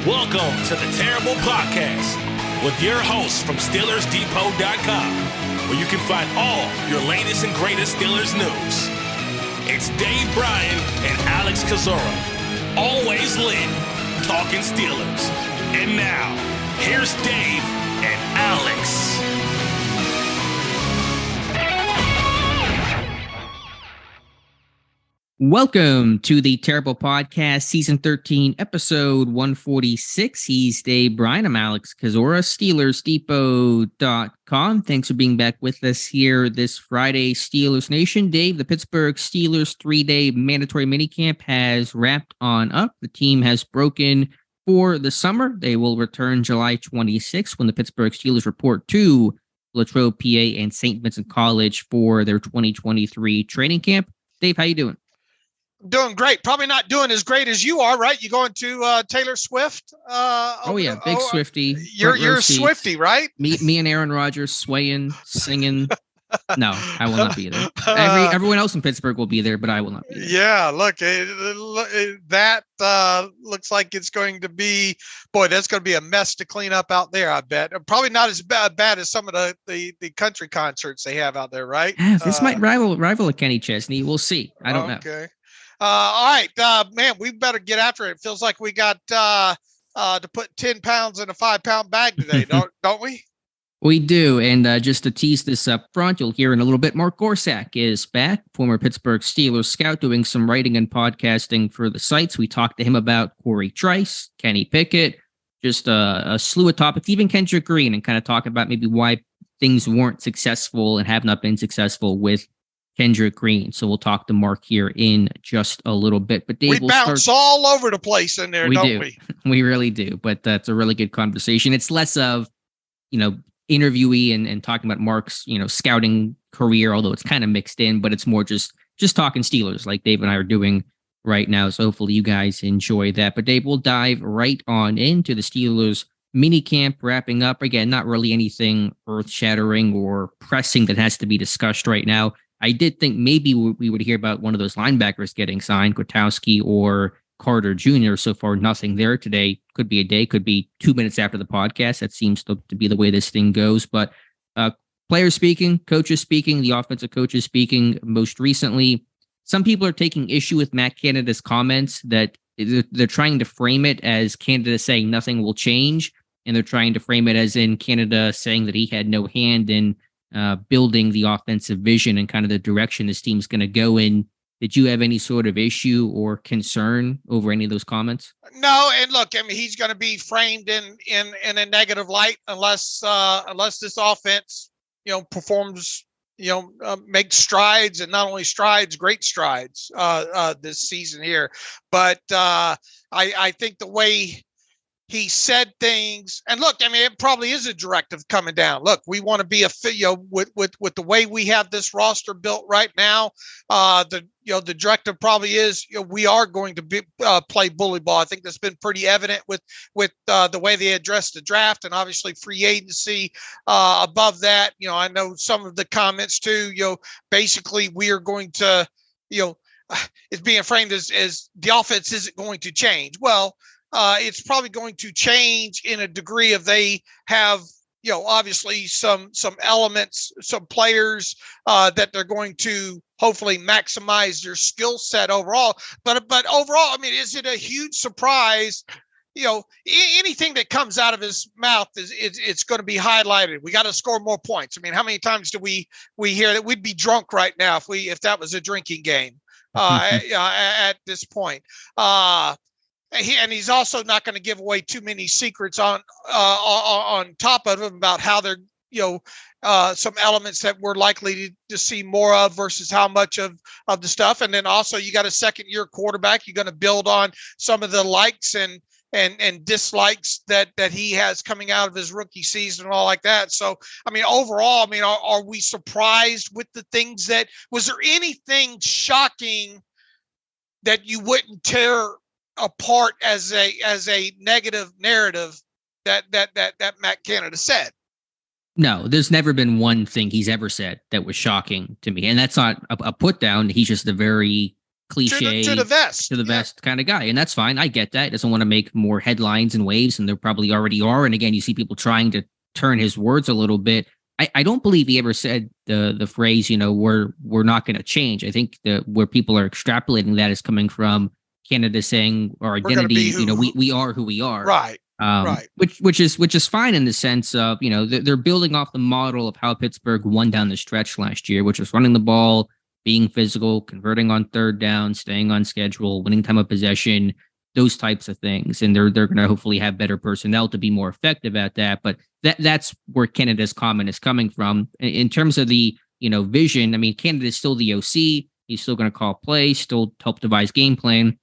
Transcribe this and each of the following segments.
Welcome to the Terrible Podcast with your hosts from SteelersDepot.com, where you can find all your latest and greatest Steelers news. It's Dave Bryan and Alex Kozora, always lit, talking Steelers. And now, here's Dave and Alex. Welcome to the Terrible Podcast, Season 13, Episode 146. He's Dave Bryan. I'm Alex Kozora, SteelersDepot.com. Thanks for being back with us here this Friday, Steelers Nation. Dave, the Pittsburgh Steelers 3-day mandatory minicamp has wrapped on up. The team has broken for the summer. They will return July 26th when the Pittsburgh Steelers report to Latrobe, PA, and St. Vincent College for their 2023 training camp. Dave, how you doing? Doing great. Probably not doing as great as you are, right? You going to Taylor Swift? Big Swiftie. You're a Swiftie, right? Me and Aaron Rodgers swaying, singing. No, I will not be there. Everyone else in Pittsburgh will be there, but I will not be there. Yeah, look, that looks like it's going to be, that's going to be a mess to clean up out there, I bet. Probably not as bad as some of the country concerts they have out there, right? Yeah, this might rival a Kenny Chesney. We'll see. I don't know. Okay. All right, man, we better get after it. It feels like we got to put 10 pounds in a 5-pound bag today, don't we? We do. And just to tease this up front, you'll hear in a little bit, Mark Gorsak is back, former Pittsburgh Steelers scout, doing some writing and podcasting for the sites. We talked to him about Corey Trice, Kenny Pickett, just a slew of topics, even Kendrick Green, and kind of talk about maybe why things weren't successful and have not been successful with Kendrick Green. So we'll talk to Mark here in just a little bit. But Dave, we bounce all over the place in there, don't we? We really do. But that's a really good conversation. It's less of, interviewee and talking about Mark's, scouting career, although it's kind of mixed in, but it's more just talking Steelers like Dave and I are doing right now. So hopefully you guys enjoy that. But Dave, we'll dive right on into the Steelers mini camp wrapping up. Again, not really anything earth-shattering or pressing that has to be discussed right now. I did think maybe we would hear about one of those linebackers getting signed, Kwiatkowski or Carter Jr. So far, nothing there today. Could be a day, could be 2 minutes after the podcast. That seems to be the way this thing goes. But players speaking, coaches speaking, the offensive coaches speaking most recently. Some people are taking issue with Matt Canada's comments that they're trying to frame it as Canada saying nothing will change. And they're trying to frame it as in Canada saying that he had no hand in building the offensive vision and kind of the direction this team's going to go in. Did you have any sort of issue or concern over any of those comments? No, and look, I mean, he's going to be framed in a negative light unless this offense, performs, makes strides, and not only strides, great strides this season here. But I think the way he said things, and look, I mean, it probably is a directive coming down. Look, we want to be with the way we have this roster built right now. The directive probably is we are going to play bully ball. I think that's been pretty evident with the way they addressed the draft and obviously free agency. Above that, I know some of the comments too. Basically we are going to, it's being framed as the offense isn't going to change. Well. It's probably going to change in a degree if they have, obviously some elements, some players that they're going to hopefully maximize their skill set overall. But overall, I mean, is it a huge surprise? Anything that comes out of his mouth it's going to be highlighted. We got to score more points. I mean, how many times do we hear that? We'd be drunk right now if that was a drinking game at this point. He's also not going to give away too many secrets on top of him about how they're, some elements that we're likely to see more of versus how much of the stuff. And then also you got a second-year quarterback. You're going to build on some of the likes and dislikes that he has coming out of his rookie season and all like that. So, I mean, overall, are we surprised with the things was there anything shocking that you wouldn't tear apart as a negative narrative that Matt Canada said? No, there's never been one thing he's ever said that was shocking to me. And that's not a put down. He's just a very cliche to the vest kind of guy. And that's fine. I get that. He doesn't want to make more headlines and waves, and there probably already are. And again, you see people trying to turn his words a little bit. I don't believe he ever said the phrase, we're not going to change. I think where people are extrapolating that is coming from Canada saying our identity, we are who we are. Right. Right. Which is fine in the sense of, they're building off the model of how Pittsburgh won down the stretch last year, which was running the ball, being physical, converting on third down, staying on schedule, winning time of possession, those types of things. And they're going to hopefully have better personnel to be more effective at that. But that's where Canada's comment is coming from. In terms of the, vision, I mean, Canada's still the OC. He's still going to call plays, still help devise game plan.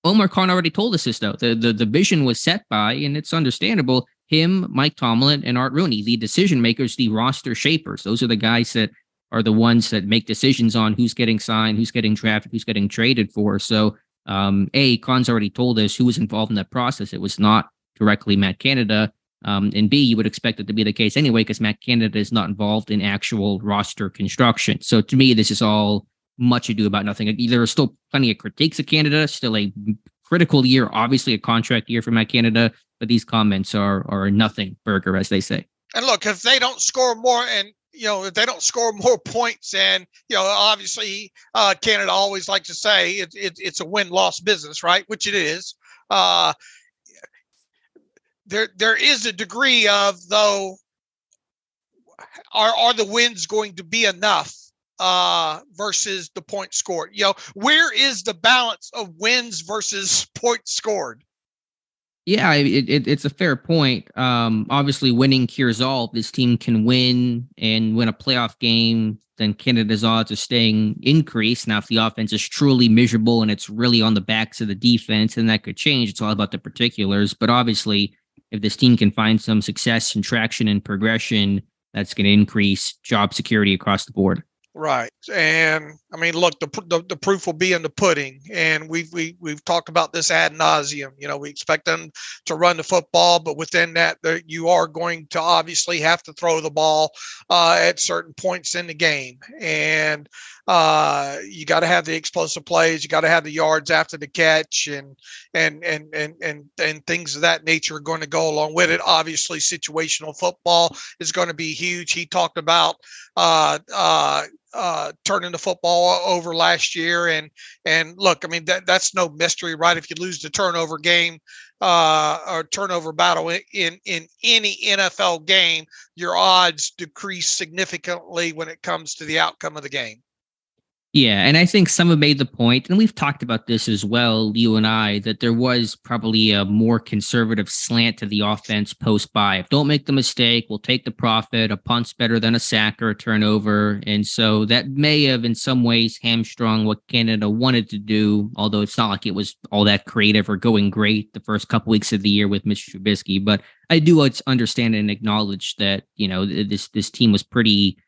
Omar Khan already told us this, though. The vision was set by, and it's understandable, him, Mike Tomlin, and Art Rooney, the decision makers, the roster shapers. Those are the guys that are the ones that make decisions on who's getting signed, who's getting drafted, who's getting traded for. So, Khan's already told us who was involved in that process. It was not directly Matt Canada. And B, you would expect it to be the case anyway, because Matt Canada is not involved in actual roster construction. So to me, this is all much ado about nothing. There are still plenty of critiques of Canada, still a critical year, obviously a contract year for Matt Canada, but these comments are nothing burger, as they say. And look, if they don't score more if they don't score more points, and obviously Canada always like to say it's a win-loss business, right? Which it is. There is a degree of, though, are the wins going to be enough versus the points scored? Where is the balance of wins versus points scored? Yeah, it's a fair point. Obviously, winning cures all. If this team can win and win a playoff game, then Canada's odds of staying increase. Now, if the offense is truly miserable and it's really on the backs of the defense, then that could change. It's all about the particulars. But obviously, if this team can find some success and traction and progression, that's going to increase job security across the board. Right. And I mean, look, the proof will be in the pudding. And we've talked about this ad nauseum. We expect them to run the football, but within that, you are going to obviously have to throw the ball at certain points in the game. And you got to have the explosive plays. You got to have the yards after the catch, and things of that nature are going to go along with it. Obviously, situational football is going to be huge. He talked about turning the football over last year, and look, I mean that's no mystery, right? If you lose the turnover game or turnover battle in any NFL game, your odds decrease significantly when it comes to the outcome of the game. Yeah, and I think some have made the point, and we've talked about this as well, you and I, that there was probably a more conservative slant to the offense post-bye. If don't make the mistake, we'll take the profit. A punt's better than a sack or a turnover. And so that may have in some ways hamstrung what Canada wanted to do, although it's not like it was all that creative or going great the first couple weeks of the year with Mitch Trubisky. But I do understand and acknowledge that, this team was pretty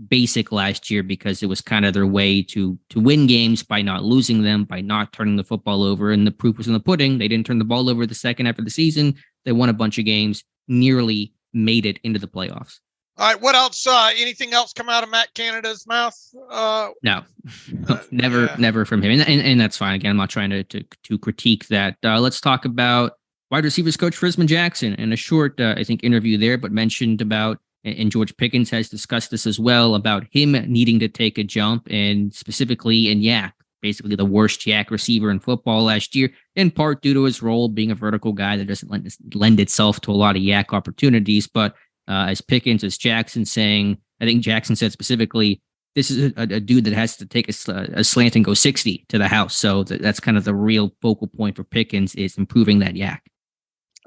basic last year because it was kind of their way to win games by not losing them, by not turning the football over. And the proof was in the pudding. They didn't turn the ball over the second half of the season. They won a bunch of games, nearly made it into the playoffs. All right. What else? Anything else come out of Matt Canada's mouth? No, never from him. And that's fine. Again, I'm not trying to critique that. Let's talk about wide receivers coach Frisman Jackson in a short, I think, interview there, but mentioned about, and George Pickens has discussed this as well, about him needing to take a jump, and specifically in Yak, basically the worst Yak receiver in football last year, in part due to his role being a vertical guy that doesn't lend itself to a lot of Yak opportunities. But as Pickens, as Jackson saying, I think Jackson said specifically, this is a dude that has to take a slant and go 60 to the house. So that's kind of the real focal point for Pickens, is improving that Yak.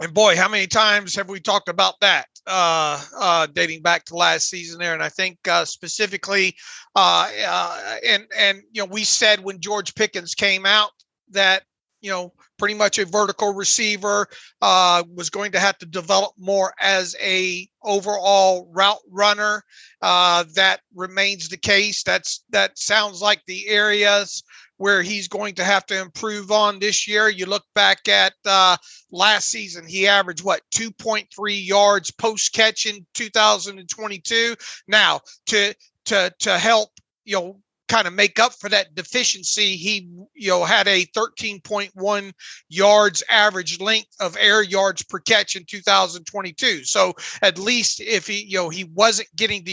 And boy, how many times have we talked about that dating back to last season there? And I think specifically, we said when George Pickens came out that, pretty much a vertical receiver was going to have to develop more as a overall route runner. That remains the case. That sounds like the areas where he's going to have to improve on this year. You look back at last season, he averaged 2.3 yards post catch in 2022. Now to help, kind of make up for that deficiency, he had a 13.1 yards average length of air yards per catch in 2022. So at least if he wasn't getting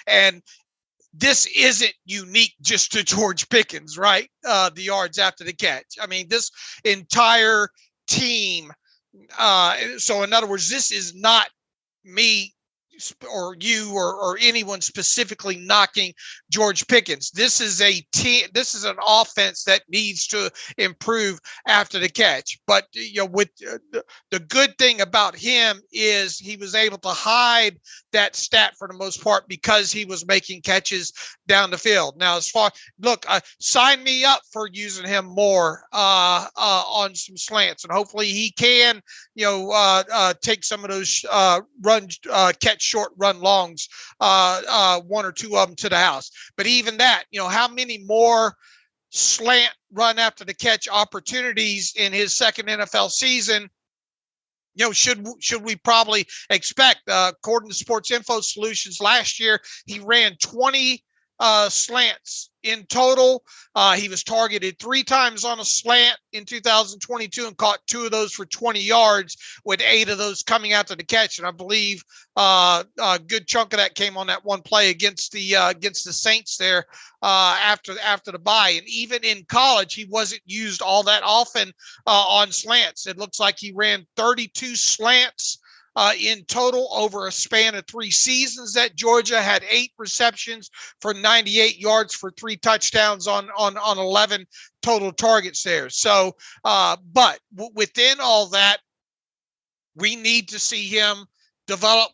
and this isn't unique just to George Pickens, right? The yards after the catch. I mean, this entire team. So in other words, this is not me or you or anyone specifically knocking George Pickens. This is a team. This is an offense that needs to improve after the catch. But with the good thing about him is he was able to hide that stat for the most part because he was making catches down the field. Now, sign me up for using him more on some slants, and hopefully he can take some of those catch short run longs, one or two of them to the house. But even that, how many more slant run after the catch opportunities in his second NFL season, should we probably expect? According to Sports Info Solutions, last year he ran 20 slants in total. He was targeted 3 times on a slant in 2022 and caught 2 of those for 20 yards, with 8 of those coming out to the catch. And I believe a good chunk of that came on that one play against the Saints there after the bye. And even in college, he wasn't used all that often on slants. It looks like he ran 32 slants in total over a span of 3 seasons at Georgia, had 8 receptions for 98 yards for 3 touchdowns on 11 total targets there. So, but within all that, we need to see him develop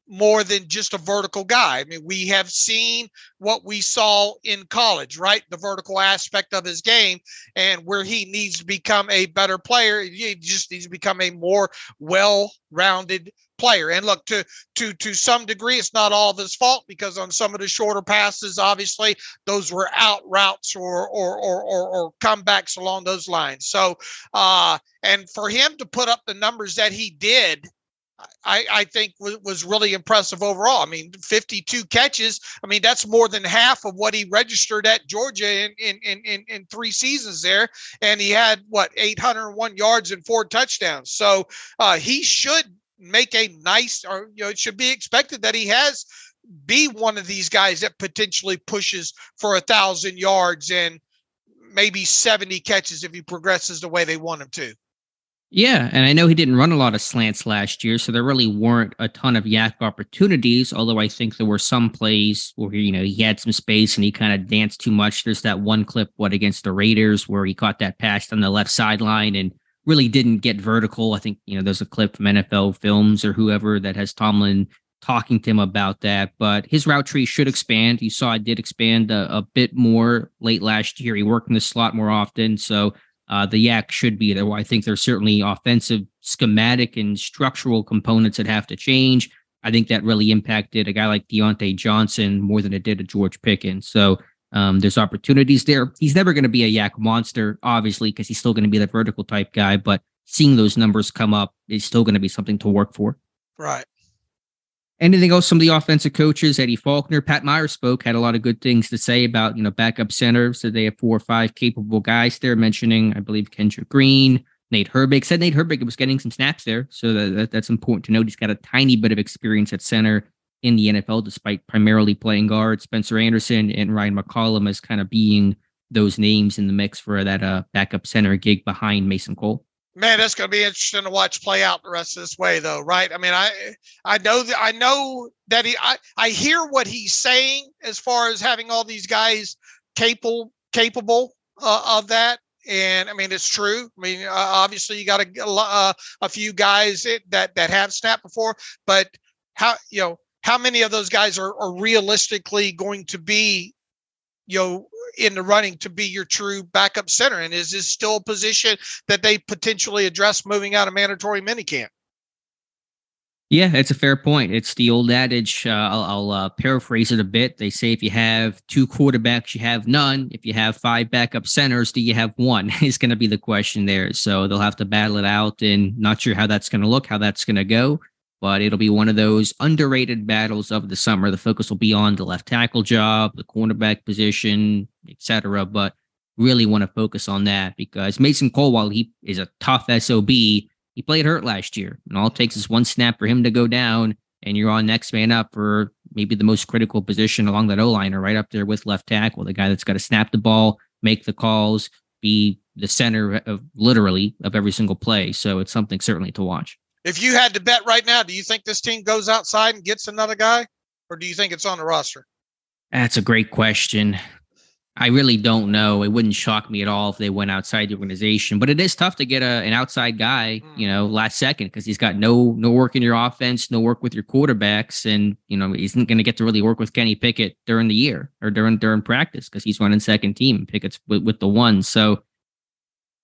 more than just a vertical guy. I mean, we have seen what we saw in college, right? The vertical aspect of his game, and where he needs to become a better player. He just needs to become a more well-rounded player. And look, to some degree, it's not all of his fault, because on some of the shorter passes, obviously, those were out routes or comebacks along those lines. So, and for him to put up the numbers that he did, I think was really impressive overall. I mean, 52 catches. I mean, that's more than half of what he registered at Georgia in 3 seasons there. And he had 801 yards and 4 touchdowns. So he should make a nice, or it should be expected that he be one of these guys that potentially pushes for 1,000 yards and maybe 70 catches if he progresses the way they want him to. Yeah, and I know he didn't run a lot of slants last year, so there really weren't a ton of yak opportunities, although I think there were some plays where, he had some space and he kind of danced too much. There's that one clip, against the Raiders, where he caught that pass on the left sideline and really didn't get vertical. I think, there's a clip from NFL Films or whoever that has Tomlin talking to him about that, but his route tree should expand. You saw it did expand a bit more late last year. He worked in the slot more often, so the yak should be there. I think there's certainly offensive schematic and structural components that have to change. I think that really impacted a guy like Deontay Johnson more than it did to George Pickens. So there's opportunities there. He's never going to be a yak monster, obviously, because he's still going to be that vertical type guy, but seeing those numbers come up is still going to be something to work for. Right. Anything else from the offensive coaches? Eddie Faulkner, Pat Meyer spoke, had a lot of good things to say about, backup center. So they have 4 or 5 capable guys there, mentioning, I believe, Kendrick Green, Nate Herbig. Said Nate Herbig was getting some snaps there. So that's important to note. He's got a tiny bit of experience at center in the NFL, despite primarily playing guard. Spencer Anderson and Ryan McCollum as kind of being those names in the mix for that backup center gig behind Mason Cole. Man, that's going to be interesting to watch play out the rest of this way, though, right? I mean, I know that I hear what he's saying as far as having all these guys capable of that, and I mean, it's true. I mean, obviously, you got a few guys that have snapped before, but how many of those guys are realistically going to be in the running to be your true backup center? And is this still a position that they potentially address moving out of mandatory minicamp? Yeah, it's a fair point. It's the old adage. I'll paraphrase it a bit. They say if you have 2 quarterbacks, you have none. If you have 5 backup centers, do you have 1? Is going to be the question there. So they'll have to battle it out, and not sure how that's going to look, how that's going to go. but it'll be one of those underrated battles of the summer. The focus will be on the left tackle job, the cornerback position, etc. But really want to focus on that because Mason Cole, while he is a tough SOB, he played hurt last year. And all it takes is one snap for him to go down, and you're on next man up for maybe the most critical position along that O-liner, right up there with left tackle, the guy that's got to snap the ball, make the calls, be the center of literally of every single play. So it's something certainly to watch. If you had to bet right now, do you think this team goes outside and gets another guy, or do you think it's on the roster? That's a great question. I really don't know. It wouldn't shock me at all if they went outside the organization, but it is tough to get an outside guy, last second, because he's got no work in your offense, no work with your quarterbacks. And, he's not going to get to really work with Kenny Pickett during the year or during practice because he's running second team. Pickett's with the one. So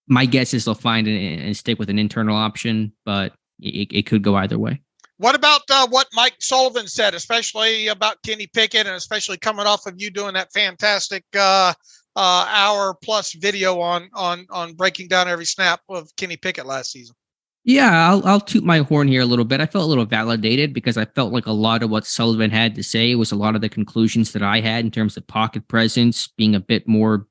my guess is they'll find and stick with an internal option, but it could go either way. What about what Mike Sullivan said, especially about Kenny Pickett, and especially coming off of you doing that fantastic hour plus video on breaking down every snap of Kenny Pickett last season? Yeah, I'll toot my horn here a little bit. I felt a little validated because I felt like a lot of what Sullivan had to say was a lot of the conclusions that I had in terms of pocket presence, being a bit more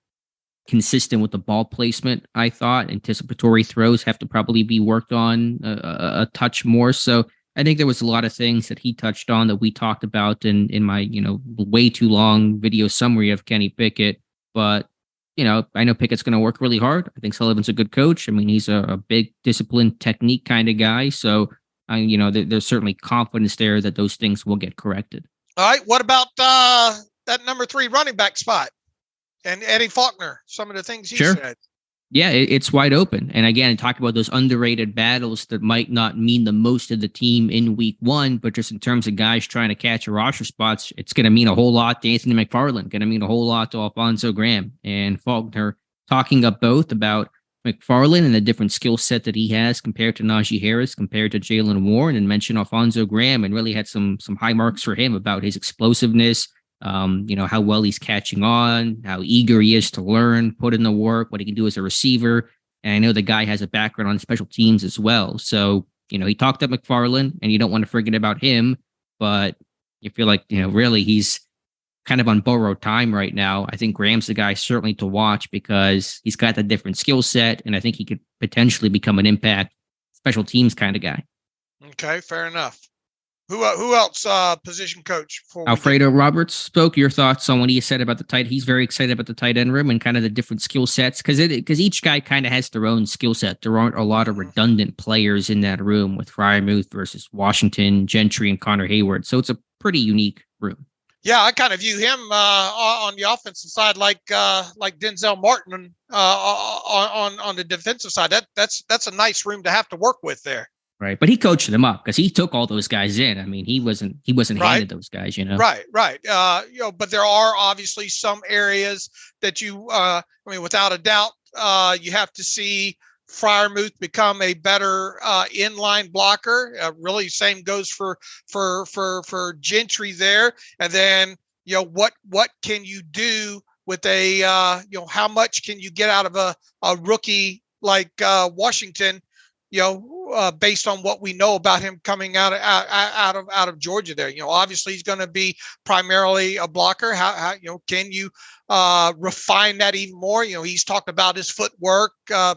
consistent with the ball placement. I thought anticipatory throws have to probably be worked on a touch more. So I think there was a lot of things that he touched on that we talked about in my, way too long video summary of Kenny Pickett. But, I know Pickett's going to work really hard. I think Sullivan's a good coach. I mean, he's a big disciplined technique kind of guy. So, there's certainly confidence there that those things will get corrected. All right. What about that number 3 running back spot and Eddie Faulkner? Some of the things he said. Yeah, it's wide open. And again, talk about those underrated battles that might not mean the most to the team in week 1, but just in terms of guys trying to catch a roster spots, it's going to mean a whole lot to Anthony McFarland, going to mean a whole lot to Alfonso Graham and Faulkner, talking up both about McFarland and the different skill set that he has compared to Najee Harris, compared to Jalen Warren, and mentioned Alfonso Graham and really had some high marks for him about his explosiveness, how well he's catching on, how eager he is to learn, put in the work, what he can do as a receiver. And I know the guy has a background on special teams as well. So, he talked up McFarland and you don't want to forget about him, but you feel like, really he's kind of on borrowed time right now. I think Graham's the guy certainly to watch because he's got the different skill set. And I think he could potentially become an impact special teams kind of guy. Okay. Fair enough. Who else position coach? Alfredo Roberts spoke. Your thoughts on what he said about the tight? He's very excited about the tight end room and kind of the different skill sets because each guy kind of has their own skill set. There aren't a lot of redundant players in that room with Freiermuth versus Washington, Gentry, and Connor Hayward. So it's a pretty unique room. Yeah, I kind of view him on the offensive side like Denzel Martin on the defensive side. That's a nice room to have to work with there. Right. But he coached them up because he took all those guys in. I mean, he wasn't handed those guys, Right. But there are obviously some areas that without a doubt, you have to see Freiermuth become a better inline blocker. Really, same goes for Gentry there. And then, what can you do with how much can you get out of a rookie like Washington? Based on what we know about him coming out of Georgia there, obviously he's going to be primarily a blocker. How can you refine that even more? He's talked about his footwork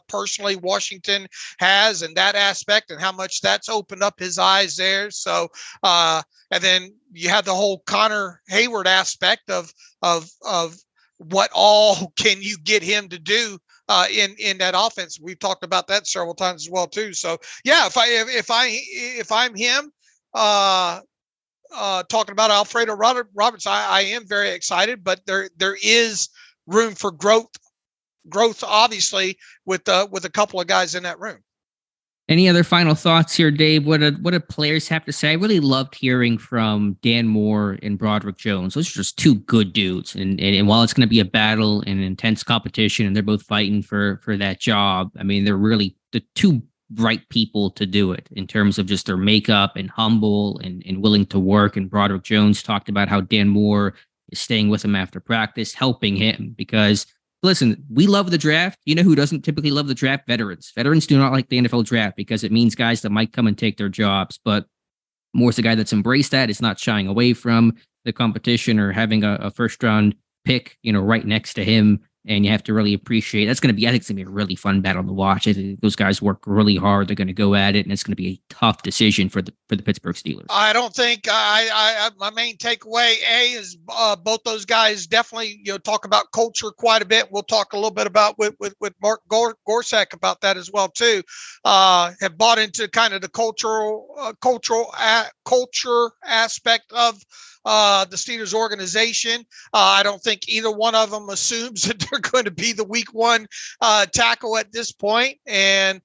personally Washington has and that aspect and how much that's opened up his eyes there. So, and then you have the whole Connor Hayward aspect of what all can you get him to do in that offense. We've talked about that several times as well too. So yeah, if I'm him talking about Alfredo Roberts, I am very excited, but there is room for growth obviously with a couple of guys in that room. Any other final thoughts here, Dave? What do players have to say? I really loved hearing from Dan Moore and Broderick Jones. Those are just two good dudes. And while it's going to be a battle and intense competition, and they're both fighting for that job, I mean, they're really the two right people to do it in terms of just their makeup and humble and willing to work. And Broderick Jones talked about how Dan Moore is staying with him after practice, helping him because listen, we love the draft. You know who doesn't typically love the draft? Veterans. Veterans do not like the NFL draft because it means guys that might come and take their jobs. But Moore's a guy that's embraced that. It's not shying away from the competition or having a first round pick, right next to him. And you have to really appreciate that's going to be, I think it's going to be a really fun battle to watch. I think those guys work really hard. They're going to go at it, and it's going to be a tough decision for the Pittsburgh Steelers. I don't think my main takeaway is both those guys definitely talk about culture quite a bit. We'll talk a little bit about with Mark Gorsak about that as well too. Have bought into kind of the culture aspect of the Steelers organization. I don't think either one of them assumes that they're going to be the week one tackle at this point. And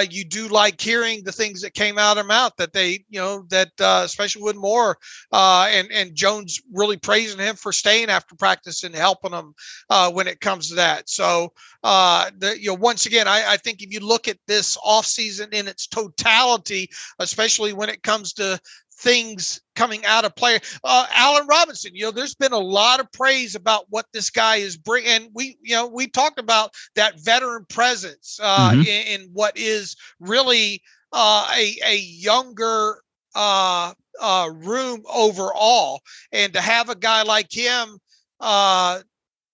you do like hearing the things that came out of their mouth that they, especially with Moore and Jones really praising him for staying after practice and helping them when it comes to that. So, once again, I think if you look at this offseason in its totality, especially when it comes to things coming out of player, Allen Robinson, there's been a lot of praise about what this guy is bringing. And we talked about that veteran presence in what is really a younger room overall. And to have a guy like him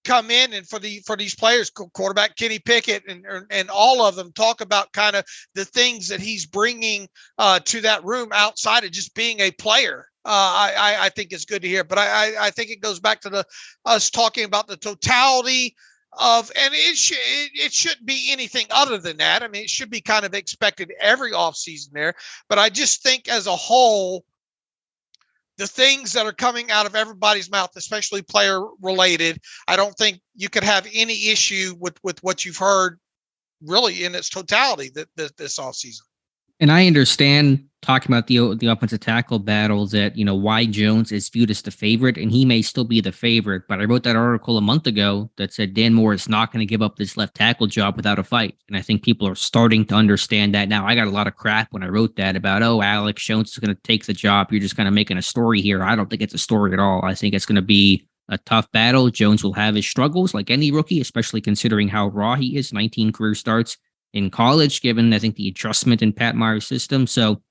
come in and for these players, quarterback Kenny Pickett and all of them talk about kind of the things that he's bringing to that room outside of just being a player. I think it's good to hear, but I think it goes back to us talking about the totality of, and it shouldn't be anything other than that. I mean, it should be kind of expected every offseason there, but I just think as a whole, the things that are coming out of everybody's mouth, especially player related, I don't think you could have any issue with what you've heard really in its totality this offseason. And I understand talking about the offensive tackle battle that, why Jones is viewed as the favorite, and he may still be the favorite. But I wrote that article a month ago that said Dan Moore is not going to give up this left tackle job without a fight. And I think people are starting to understand that now. I got a lot of crap when I wrote that about, Alex Jones is going to take the job. You're just kind of making a story here. I don't think it's a story at all. I think it's going to be a tough battle. Jones will have his struggles like any rookie, especially considering how raw he is. 19 career starts in college, given, I think, the adjustment in Pat Meyer's system. So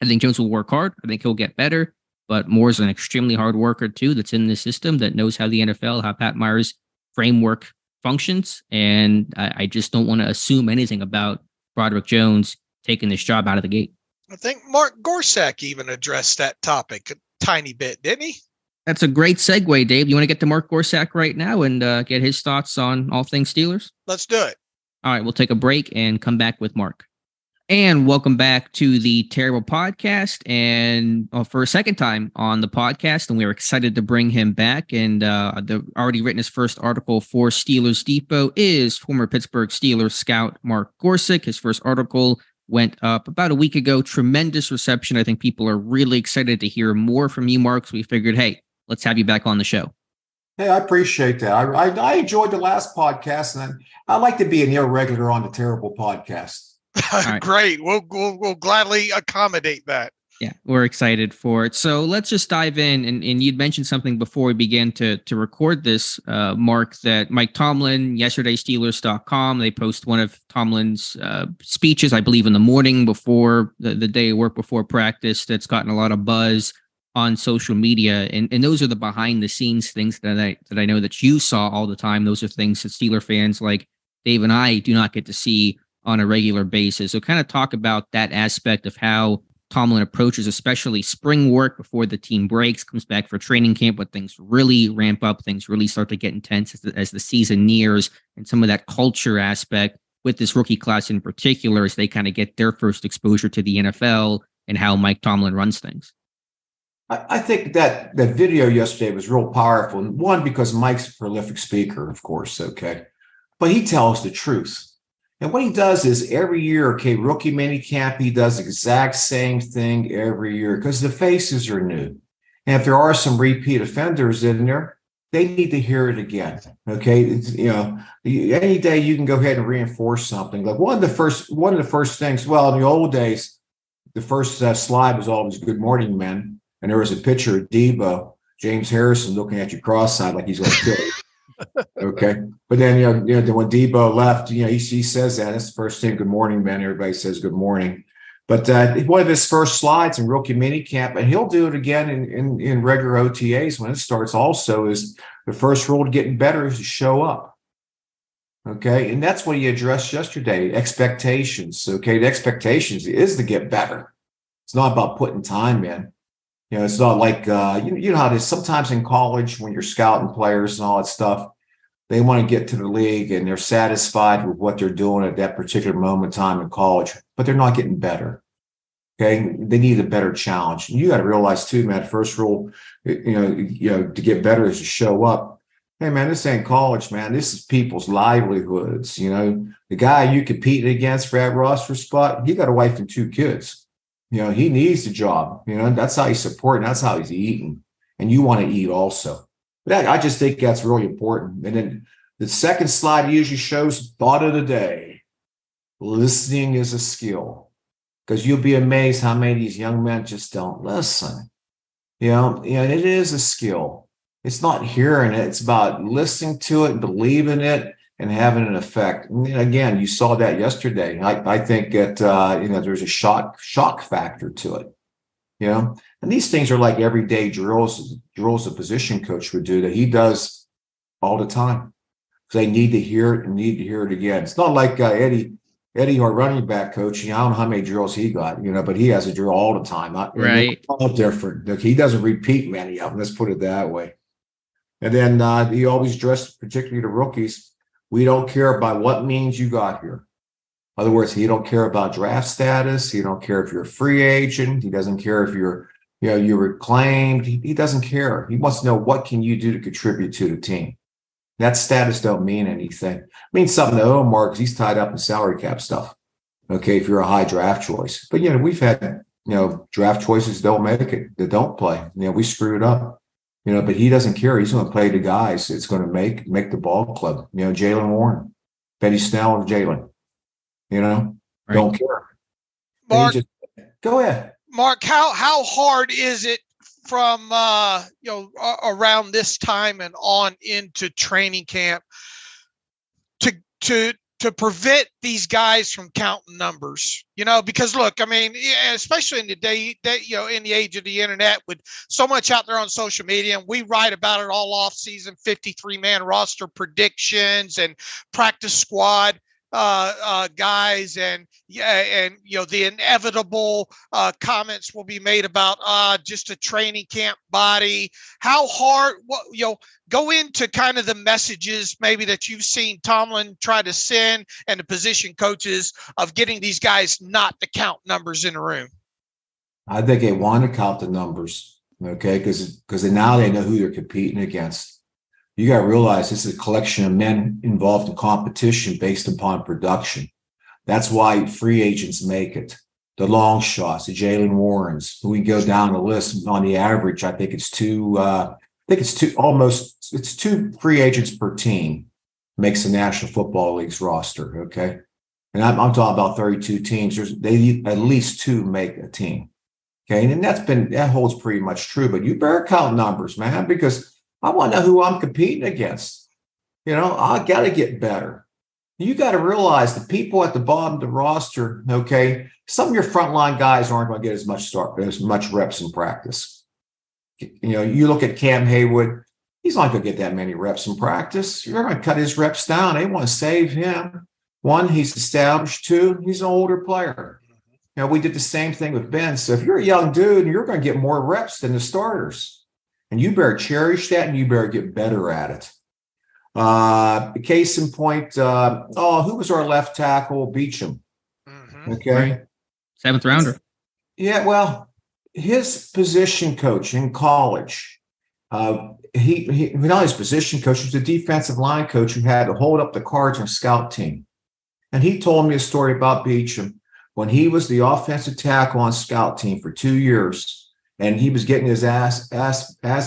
I think Jones will work hard. I think he'll get better, but Moore's an extremely hard worker too that's in the system that knows how the NFL, how Pat Meyer's framework functions. And I just don't want to assume anything about Broderick Jones taking this job out of the gate. I think Mark Gorsak even addressed that topic a tiny bit, didn't he? That's a great segue, Dave. You want to get to Mark Gorsak right now and get his thoughts on all things Steelers? Let's do it. All right, we'll take a break and come back with Mark. And welcome back to the Terrible Podcast, and for a second time on the podcast, and we're excited to bring him back. And the already written his first article for Steelers Depot is former Pittsburgh Steelers scout Mark Gorsak. His first article went up about a week ago. Tremendous reception. I think people are really excited to hear more from you, Mark. So we figured, hey, let's have you back on the show. Hey, I appreciate that. I enjoyed the last podcast, and I'd like to be an irregular on the Terrible Podcast. Right. Great. We'll gladly accommodate that. Yeah, we're excited for it. So let's just dive in. And you'd mentioned something before we began to record this, Mark, that Mike Tomlin, yesterday, Steelers.com, they post one of Tomlin's speeches, I believe, in the morning before the day of work before practice, that's gotten a lot of buzz on social media. And those are the behind the scenes things that I know that you saw all the time. Those are things that Steeler fans like Dave and I do not get to see on a regular basis. So kind of talk about that aspect of how Tomlin approaches, especially spring work before the team breaks, comes back for training camp, but things really ramp up, things really start to get intense as the season nears, and some of that culture aspect with this rookie class in particular as they kind of get their first exposure to the NFL and how Mike Tomlin runs things. I think that video yesterday was real powerful. One, because Mike's a prolific speaker, of course, okay, but he tells the truth. And what he does is every year, rookie minicamp, he does the exact same thing every year because the faces are new. And if there are some repeat offenders in there, they need to hear it again. Okay, any day you can go ahead and reinforce something. Like one of the first things. Well, in the old days, the first slide was always "Good morning, men," and there was a picture of Debo, James Harrison, looking at you cross-eyed like he's going to kill you. Okay, but then when Debo left, he says that. That's the first thing. Good morning, man. Everybody says good morning. But one of his first slides in rookie minicamp, and he'll do it again in regular OTAs when it starts also, is the first rule to getting better is to show up. Okay. And that's what he addressed yesterday, expectations. Okay. The expectations is to get better. It's not about putting time in. You know, it's not like, you know how it is sometimes in college when you're scouting players and all that stuff, they want to get to the league and they're satisfied with what they're doing at that particular moment in time in college, but they're not getting better. Okay. They need a better challenge. And you got to realize too, man, first rule, you know, to get better is to show up. Hey man, this ain't college, man. This is people's livelihoods. You know, the guy you competing against for that roster spot, he got a wife and 2 kids. You know, he needs the job. You know, that's how he's supporting. That's how he's eating. And you want to eat also. But I just think that's really important. And then the second slide usually shows thought of the day. Listening is a skill. Because you'll be amazed how many of these young men just don't listen. You know, it is a skill. It's not hearing it. It's about listening to it, believing it, and having an effect. And again, you saw that yesterday. I think that, you know, there's a shock factor to it. You know, and these things are like everyday drills a position coach would do that he does all the time. They need to hear it and need to hear it again. It's not like Eddie, our running back coach. You know, I don't know how many drills he got, you know, but he has a drill all the time. Right. All different. Look, he doesn't repeat many of them. Let's put it that way. And then he always addressed, particularly the rookies, we don't care about what means you got here. In other words, he don't care about draft status. He don't care if you're a free agent. He doesn't care if you're, you know, you were claimed. He doesn't care. He wants to know what can you do to contribute to the team. That status don't mean anything. It means something to Omar because he's tied up in salary cap stuff. Okay, if you're a high draft choice. But, you know, we've had, you know, draft choices don't make it, that don't play. You know, we screwed up. You know, but he doesn't care. He's going to play the guys. It's going to make the ball club. You know, Jalen Warren, Benny Snell, and Jalen. You know, right. Don't care. Mark, go ahead. Mark, how hard is it from you know, around this time and on into training camp to prevent these guys from counting numbers, you know, because look, I mean, especially in the day that, you know, in the age of the internet with so much out there on social media, and we write about it all off season, 53-man roster predictions and practice squad guys, and you know, the inevitable comments will be made about just a training camp body. How hard, you know, go into kind of the messages maybe that you've seen Tomlin try to send and the position coaches of getting these guys not to count numbers in the room. I think they want to count the numbers, okay, because now they know who they're competing against. You got to realize this is a collection of men involved in competition based upon production. That's why free agents make it. The long shots, the Jalen Warrens, we go down the list on the average. I think it's two free agents per team makes the National Football League's roster. Okay. And I'm talking about 32 teams. They at least 2 make a team. Okay. And that holds pretty much true, but you better count numbers, man, because I want to know who I'm competing against. You know, I got to get better. You got to realize the people at the bottom of the roster, okay, some of your frontline guys aren't going to get as much reps in practice. You know, you look at Cam Haywood, he's not going to get that many reps in practice. You're going to cut his reps down. They want to save him. 1, he's established. 2, he's an older player. You know, we did the same thing with Ben. So if you're a young dude, you're going to get more reps than the starters. And you better cherish that, and you better get better at it. Case in point, who was our left tackle? Beachum. Mm-hmm. Okay. Right. 7th rounder. Yeah, well, his position coach in college, he not his position coach, he was a defensive line coach who had to hold up the cards on scout team. And he told me a story about Beachum when he was the offensive tackle on scout team for 2 years. And he was getting his ass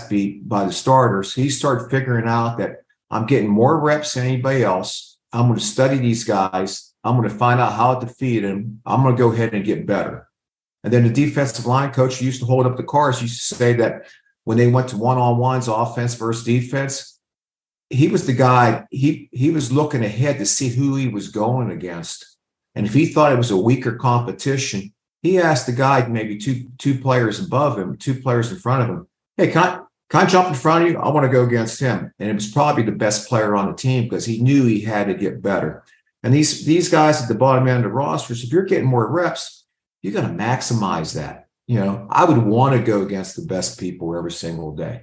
beat by the starters. He started figuring out that I'm getting more reps than anybody else. I'm going to study these guys. I'm going to find out how to defeat them. I'm going to go ahead and get better. And then the defensive line coach who used to hold up the cards used to say that when they went to one-on-ones, offense versus defense, he was the guy, he was looking ahead to see who he was going against. And if he thought it was a weaker competition, he asked the guy, maybe two players above him, 2 players in front of him, hey, can I jump in front of you? I want to go against him. And it was probably the best player on the team because he knew he had to get better. And these guys at the bottom end of the rosters, if you're getting more reps, you're going to maximize that. I would want to go against the best people every single day.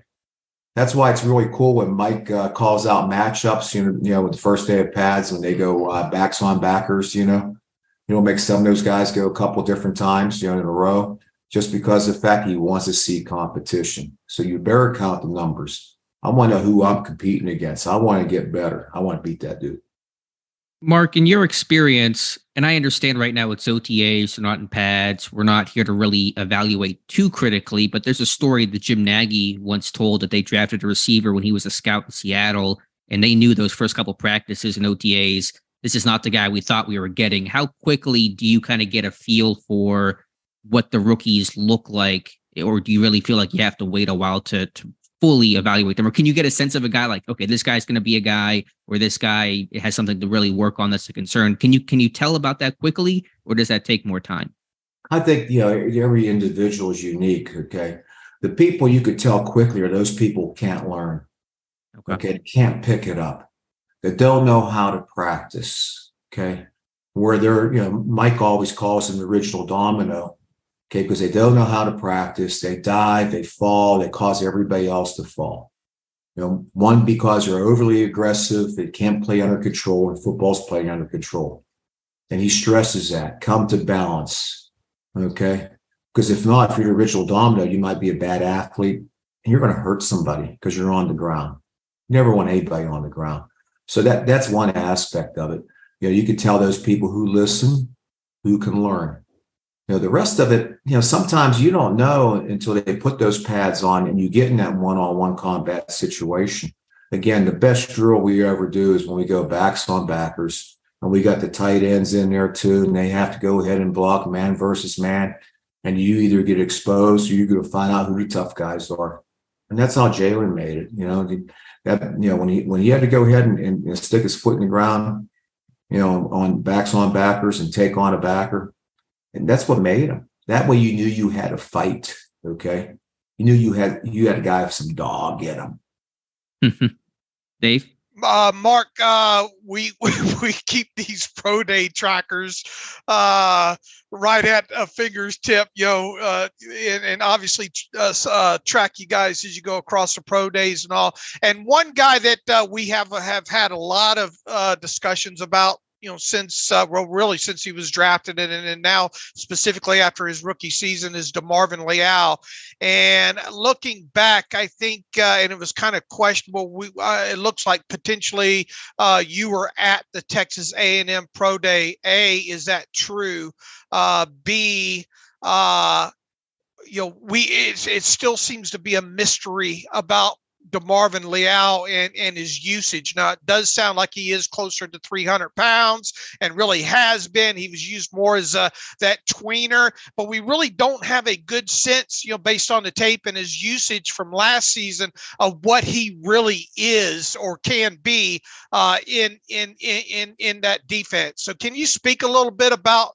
That's why it's really cool when Mike calls out matchups, with the first day of pads when they go backs on backers, make some of those guys go a couple different times, in a row, just because of the fact he wants to see competition. So you better count the numbers. I want to know who I'm competing against. I want to get better. I want to beat that dude. Mark, in your experience, and I understand right now it's OTAs, they're not in pads. We're not here to really evaluate too critically, but there's a story that Jim Nagy once told that they drafted a receiver when he was a scout in Seattle, and they knew those first couple practices and OTAs, this is not the guy we thought we were getting. How quickly do you kind of get a feel for what the rookies look like, or do you really feel like you have to wait a while to fully evaluate them? Or can you get a sense of a guy like, okay, this guy's going to be a guy, or this guy has something to really work on that's a concern? Can you tell about that quickly, or does that take more time? I think, every individual is unique. Okay. The people you could tell quickly are those people who can't learn. Okay. They can't pick it up. They don't know how to practice. Okay. Where they're, Mike always calls them the original domino. Okay, because they don't know how to practice, they dive, they fall, they cause everybody else to fall. One, because they're overly aggressive, they can't play under control, and football's playing under control. And he stresses that, come to balance, okay? Because if not, if you're the original domino, you might be a bad athlete, and you're going to hurt somebody because you're on the ground. You never want anybody on the ground. So that's one aspect of it. You can tell those people who listen, who can learn. The rest of it, sometimes you don't know until they put those pads on and you get in that one-on-one combat situation. Again, the best drill we ever do is when we go backs on backers, and we got the tight ends in there too, and they have to go ahead and block man versus man, and you either get exposed or you're going to find out who the tough guys are. And that's how Jalen made it. When he had to go ahead and stick his foot in the ground, on backs on backers and take on a backer. And that's what made him. That way you knew you had a fight, okay? You knew you had a guy with some dog in him. Dave? Mark, we keep these pro day trackers right at a finger's tip, and obviously track you guys as you go across the pro days and all. And one guy that we have had a lot of discussions about, since he was drafted and now specifically after his rookie season is DeMarvin Leal. And looking back, I think, and it was kind of questionable. It looks like potentially you were at the Texas A&M Pro Day. A, is that true? B, it still seems to be a mystery about DeMarvin Leal and his usage. Now, it does sound like he is closer to 300 pounds and really has been. He was used more as that tweener, but we really don't have a good sense, based on the tape and his usage from last season, of what he really is or can be in that defense. So can you speak a little bit about,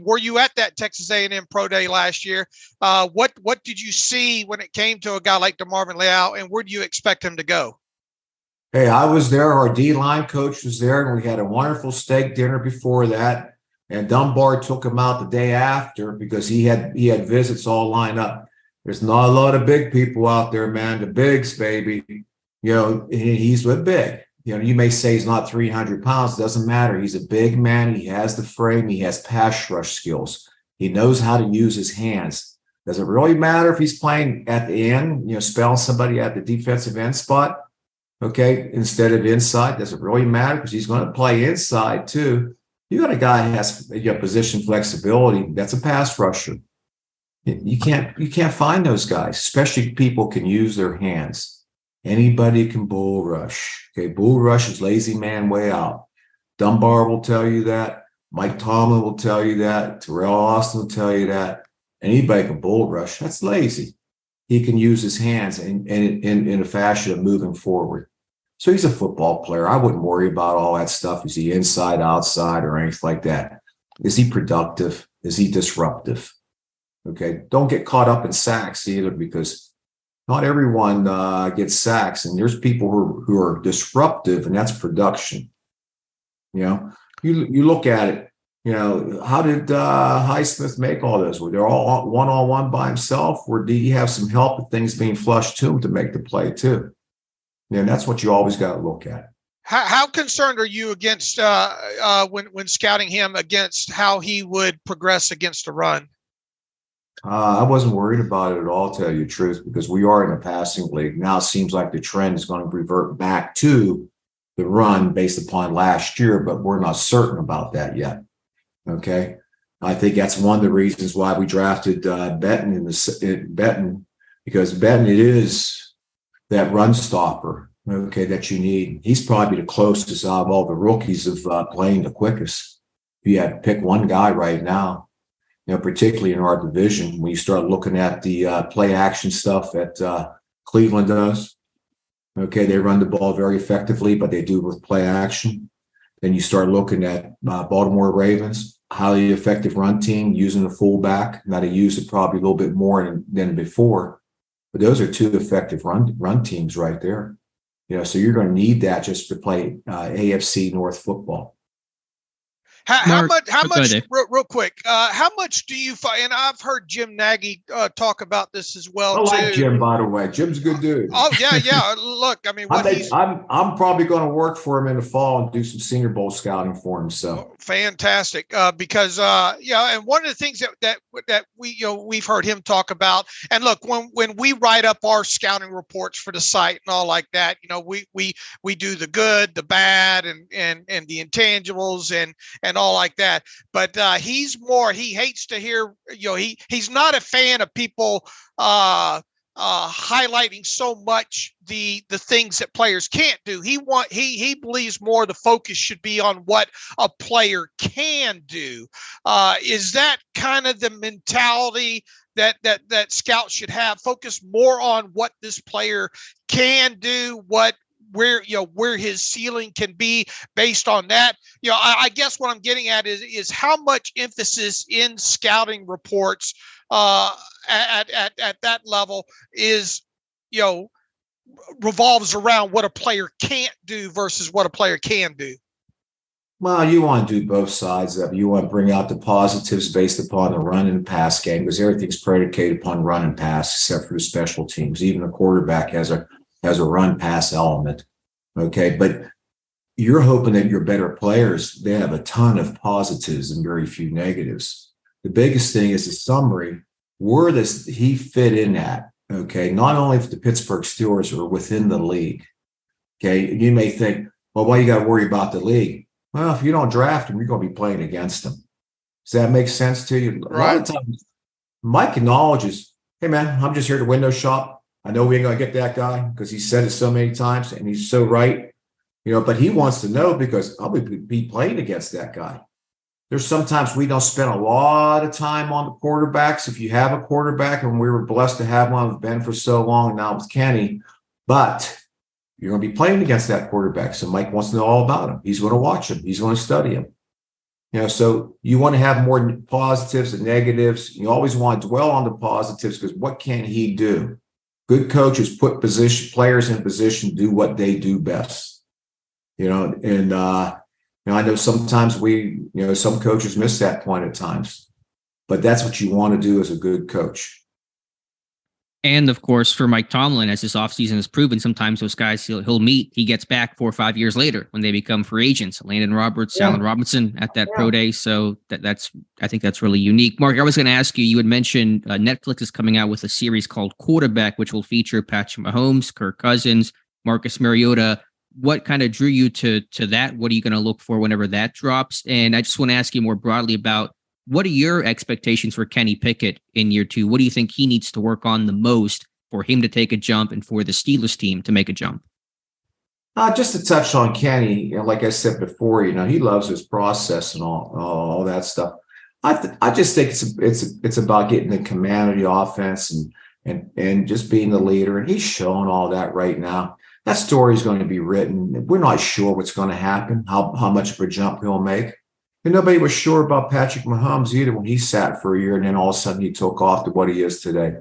were you at that Texas A&M Pro Day last year? What did you see when it came to a guy like DeMarvin Leal, and where do you expect him to go? Hey, I was there. Our D-line coach was there, and we had a wonderful steak dinner before that. And Dunbar took him out the day after because he had visits all lined up. There's not a lot of big people out there, man. The bigs, baby. He's with big. You may say he's not 300 pounds. It doesn't matter. He's a big man. He has the frame. He has pass rush skills. He knows how to use his hands. Does it really matter if he's playing at the end, spelling somebody at the defensive end spot, okay, instead of inside? Does it really matter? Because he's going to play inside too. You got a guy who has position flexibility. That's a pass rusher. You can't find those guys, especially people can use their hands. Anybody can bull rush. Okay, bull rush is lazy man way out. Dunbar will tell you that. Mike Tomlin will tell you that. Terrell Austin will tell you that. Anybody can bull rush. That's lazy. He can use his hands in a fashion of moving forward. So he's a football player. I wouldn't worry about all that stuff. Is he inside, outside, or anything like that? Is he productive? Is he disruptive? Okay. Don't get caught up in sacks either, because not everyone gets sacks, and there's people who are disruptive, and that's production. You look at it. How did Highsmith make all those? Were they all one-on-one by himself, or did he have some help with things being flushed to him to make the play too? And that's what you always got to look at. How concerned are you against when scouting him against how he would progress against a run? I wasn't worried about it at all, to tell you the truth, because we are in a passing league. Now it seems like the trend is going to revert back to the run based upon last year, but we're not certain about that yet. Okay. I think that's one of the reasons why we drafted Benton because Benton, it is that run stopper, okay, that you need. He's probably the closest out of all the rookies of playing the quickest. If you had to pick one guy right now, particularly in our division, when you start looking at the play action stuff that Cleveland does, okay, they run the ball very effectively, but they do it with play action. Then you start looking at Baltimore Ravens, highly effective run team using the fullback. Now they use it probably a little bit more than before, but those are two effective run teams right there. So you're going to need that just to play AFC North football. How much, real quick, how much do you find, and I've heard Jim Nagy talk about this as well. I like Jim, by the way. Jim's a good dude. Oh, yeah. Look, I mean, I'm probably going to work for him in the fall and do some Senior Bowl scouting for him. So fantastic, because and one of the things that we've heard him talk about, and look, when we write up our scouting reports for the site and all like that, we do the good, the bad, and the intangibles and all like that. But he hates to hear, he's not a fan of people highlighting so much the things that players can't do. He believes more the focus should be on what a player can do. Is that kind of the mentality that scouts should have? Focus more on what this player can do, where his ceiling can be based on that. I guess what I'm getting at is how much emphasis in scouting reports at that level is, revolves around what a player can't do versus what a player can do. Well, you want to do both sides of it. You want to bring out the positives based upon the run and pass game, because everything's predicated upon run and pass except for the special teams. Even a quarterback has a run pass element. Okay. But you're hoping that your better players, they have a ton of positives and very few negatives. The biggest thing is the summary. Where does he fit in at? Okay. Not only if the Pittsburgh Steelers are within the league. Okay. You may think, well, why you got to worry about the league? Well, if you don't draft him, you're going to be playing against him. Does that make sense to you? A lot of times, Mike acknowledges, hey, man, I'm just here to window shop. I know we ain't going to get that guy because he said it so many times and he's so right. But he wants to know because I'll be playing against that guy. There's sometimes we don't spend a lot of time on the quarterbacks. If you have a quarterback, and we were blessed to have one with Ben for so long and now with Kenny, but you're going to be playing against that quarterback. So Mike wants to know all about him. He's going to watch him. He's going to study him. So you want to have more positives and negatives. You always want to dwell on the positives because what can he do? Good coaches put players in position to do what they do best. I know sometimes some coaches miss that point at times, but that's what you want to do as a good coach. And of course, for Mike Tomlin, as his offseason has proven, sometimes those guys he'll meet, he gets back 4 or 5 years later when they become free agents. Landon Roberts, Allen Robinson at that pro day. So I think that's really unique. Mark, I was going to ask you, you had mentioned Netflix is coming out with a series called Quarterback, which will feature Patrick Mahomes, Kirk Cousins, Marcus Mariota. What kind of drew you to that? What are you going to look for whenever that drops? And I just want to ask you more broadly about, what are your expectations for Kenny Pickett in year 2? What do you think he needs to work on the most for him to take a jump and for the Steelers team to make a jump? Just to touch on Kenny, like I said before, he loves his process and all that stuff. I just think it's about getting the command of the offense and just being the leader. And he's showing all that right now. That story is going to be written. We're not sure what's going to happen, how much of a jump he'll make. And nobody was sure about Patrick Mahomes either when he sat for a year and then all of a sudden he took off to what he is today.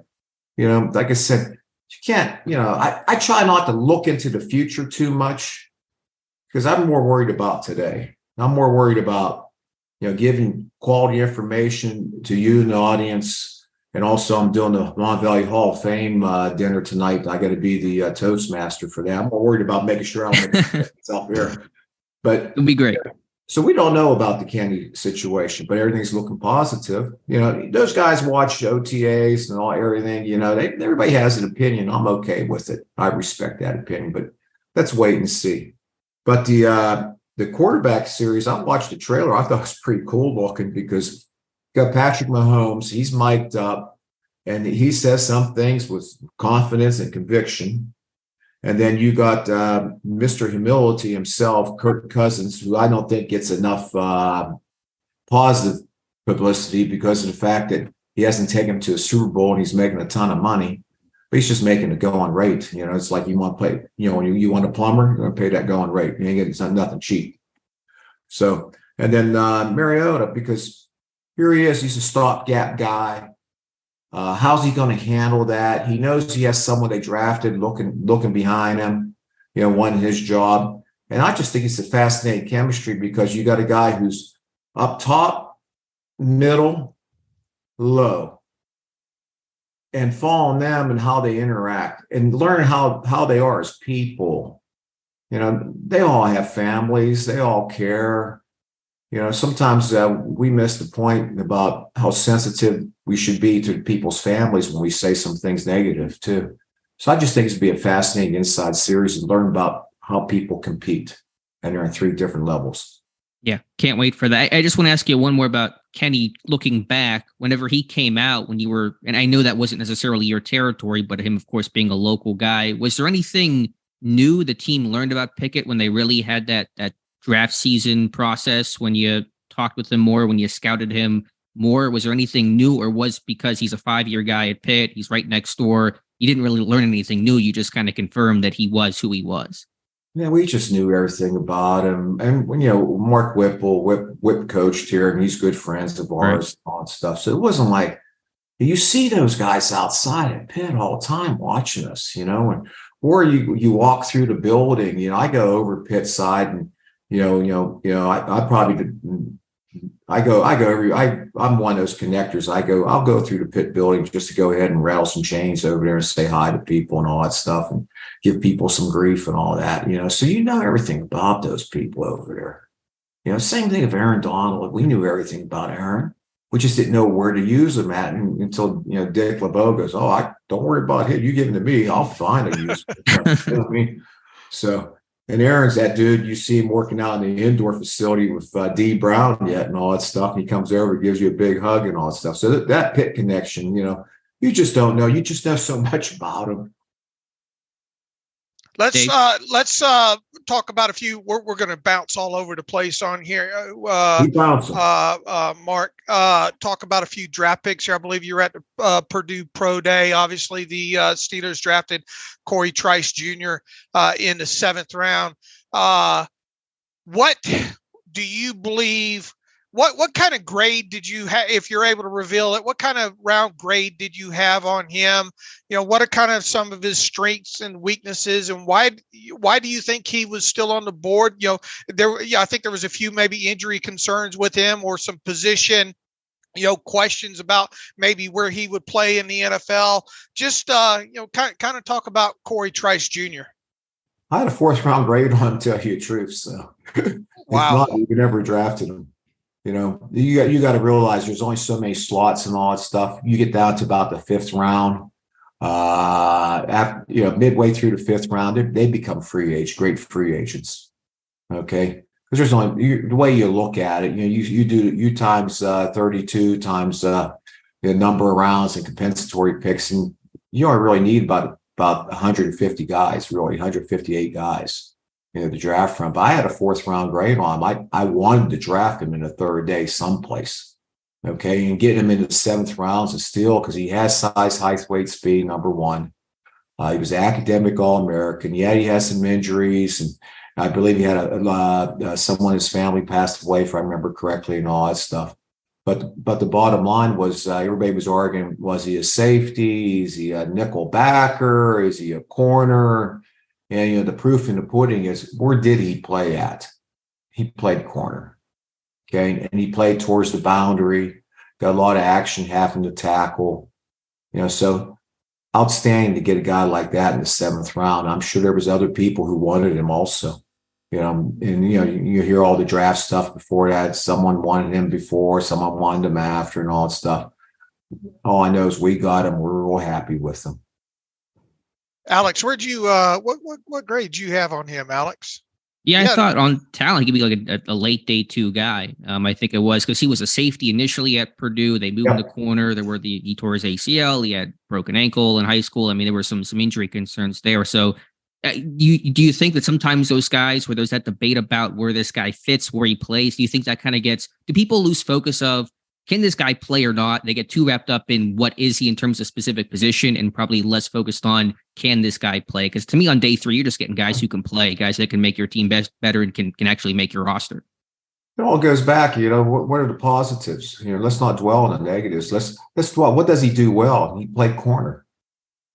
Like I said, you can't, I try not to look into the future too much because I'm more worried about today. I'm more worried about, giving quality information to you and the audience. And also I'm doing the Mon Valley Hall of Fame dinner tonight. I got to be the Toastmaster for that. I'm more worried about making sure I don't make myself here. But it'll be great. So we don't know about the Kenny situation, but everything's looking positive. Those guys watch OTAs and everything. Everybody has an opinion. I'm okay with it. I respect that opinion, but let's wait and see. But the quarterback series, I watched the trailer. I thought it was pretty cool looking because you got Patrick Mahomes. He's mic'd up, and he says some things with confidence and conviction. And then you got Mr. Humility himself, Kirk Cousins, who I don't think gets enough positive publicity because of the fact that he hasn't taken him to a Super Bowl and he's making a ton of money. But he's just making a going rate. It's like you want to play, when you want a plumber, you're going to pay that going rate. You ain't getting nothing cheap. So, and then Mariota, because here he is, he's a stopgap guy. How's he going to handle that? He knows he has someone they drafted looking behind him, wanting his job. And I just think it's a fascinating chemistry because you got a guy who's up top, middle, low, and follow them and how they interact and learn how they are as people. They all have families. They all care. Sometimes we miss the point about how sensitive we should be to people's families when we say some things negative too. So I just think it's be a fascinating inside series and learn about how people compete, and they're in 3 different levels. Yeah, can't wait for that. I just want to ask you one more about Kenny. Looking back, whenever he came out, when you were, and I know that wasn't necessarily your territory, but him, of course, being a local guy, was there anything new the team learned about Pickett when they really had that draft season process, when you talked with him more, when you scouted him more? Was there anything new, or was because he's a 5-year guy at Pitt, he's right next door, you didn't really learn anything new? You just kind of confirmed that he was who he was. Yeah, we just knew everything about him. And Mark Whip coached here, and he's good friends of ours, and all that stuff. So it wasn't like you see those guys outside at Pitt all the time watching us, or you walk through the building. I go over Pitt side and I probably did. I'm one of those connectors. I'll go through the Pitt building just to go ahead and rattle some chains over there and say hi to people and all that stuff and give people some grief and all that, so everything about those people over there. Same thing of Aaron Donald. We knew everything about Aaron. We just didn't know where to use him at until Dick LeBeau goes, don't worry about him. You give him to me, I'll find a use. So. And Aaron's that dude, you see him working out in the indoor facility with D. Brown yet and all that stuff. And he comes over, gives you a big hug and all that stuff. So that Pitt connection, you just don't know. You just know so much about him. Let's talk about a few. We're going to bounce all over the place on here. Mark, talk about a few draft picks here. I believe you were at the Purdue Pro Day. Obviously, the Steelers drafted Corey Trice Jr. In the 7th round. What do you believe? What kind of grade did you have, if you're able to reveal it? What kind of round grade did you have on him? What are kind of some of his strengths and weaknesses, and why do you think he was still on the board? I think there was a few maybe injury concerns with him or some position, questions about maybe where he would play in the NFL. Just kind of talk about Corey Trice Jr. I had a 4th round grade on him, to tell you the truth. So wow, we never drafted him. You got to realize there's only so many slots and all that stuff. You get down to about the 5th round. After midway through the 5th round, they become great free agents. Okay, because there's only the way you look at it. You times 32 times the number of rounds and compensatory picks, and you only really need about 150 guys, really 158 guys. To draft from. But I had a 4th round grade on him. I wanted to draft him in the 3rd day someplace. Okay. And get him into the 7th rounds is steal because he has size, height, weight, speed, number one. He was academic All-American. Yeah, he has some injuries I believe he had someone in his family passed away, if I remember correctly, and all that stuff. But the bottom line was everybody was arguing, was he a safety? Is he a nickel backer? Is he a corner? And the proof in the pudding is, where did he play at? He played corner. Okay. And he played towards the boundary, got a lot of action, having to tackle. So outstanding to get a guy like that in the 7th round. I'm sure there was other people who wanted him also. You hear all the draft stuff before that. Someone wanted him before, someone wanted him after, and all that stuff. All I know is we got him. We're real happy with him. Alex, where'd you what grade did you have on him, Alex? Yeah, I thought on talent he'd be like a late day 2 guy. I think it was because he was a safety initially at Purdue. They moved him to corner. He tore his ACL. He had broken ankle in high school. I mean, there were some injury concerns there. So do you think that sometimes those guys, where there's that debate about where this guy fits, where he plays, do you think that kind of do people lose focus of, can this guy play or not? They get too wrapped up in what is he in terms of specific position and probably less focused on, can this guy play? Because to me, on day 3, you're just getting guys who can play, guys that can make your team better and can actually make your roster. It all goes back, what are the positives? Let's not dwell on the negatives. Let's dwell. What does he do well? He played corner.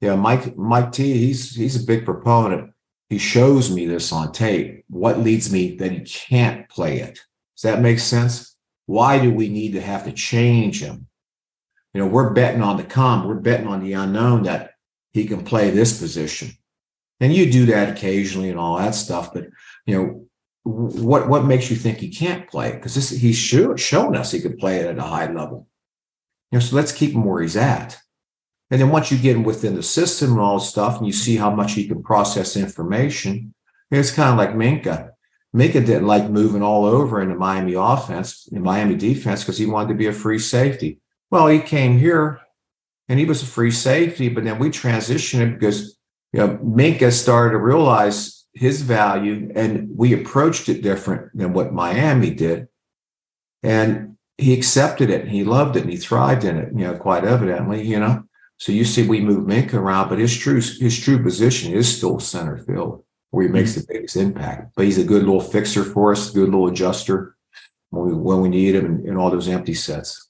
Yeah, Mike T, he's a big proponent. He shows me this on tape. What leads me that he can't play it? Does that make sense? Why do we need to have to change him? We're betting on the come. We're betting on the unknown that he can play this position. And you do that occasionally and all that stuff. But, what makes you think he can't play? Because he's shown us he can play it at a high level. So let's keep him where he's at. And then once you get him within the system and all this stuff, and you see how much he can process information, it's kind of like Minka. Minka didn't like moving all over in the Miami defense, because he wanted to be a free safety. Well, he came here and he was a free safety, but then we transitioned him because Minka started to realize his value, and we approached it different than what Miami did. And he accepted it, and he loved it, and he thrived in it, quite evidently, So you see we move Minka around, but his true position is still center field, where he makes the biggest impact. But he's a good little fixer for us, a good little adjuster when we need him in all those empty sets.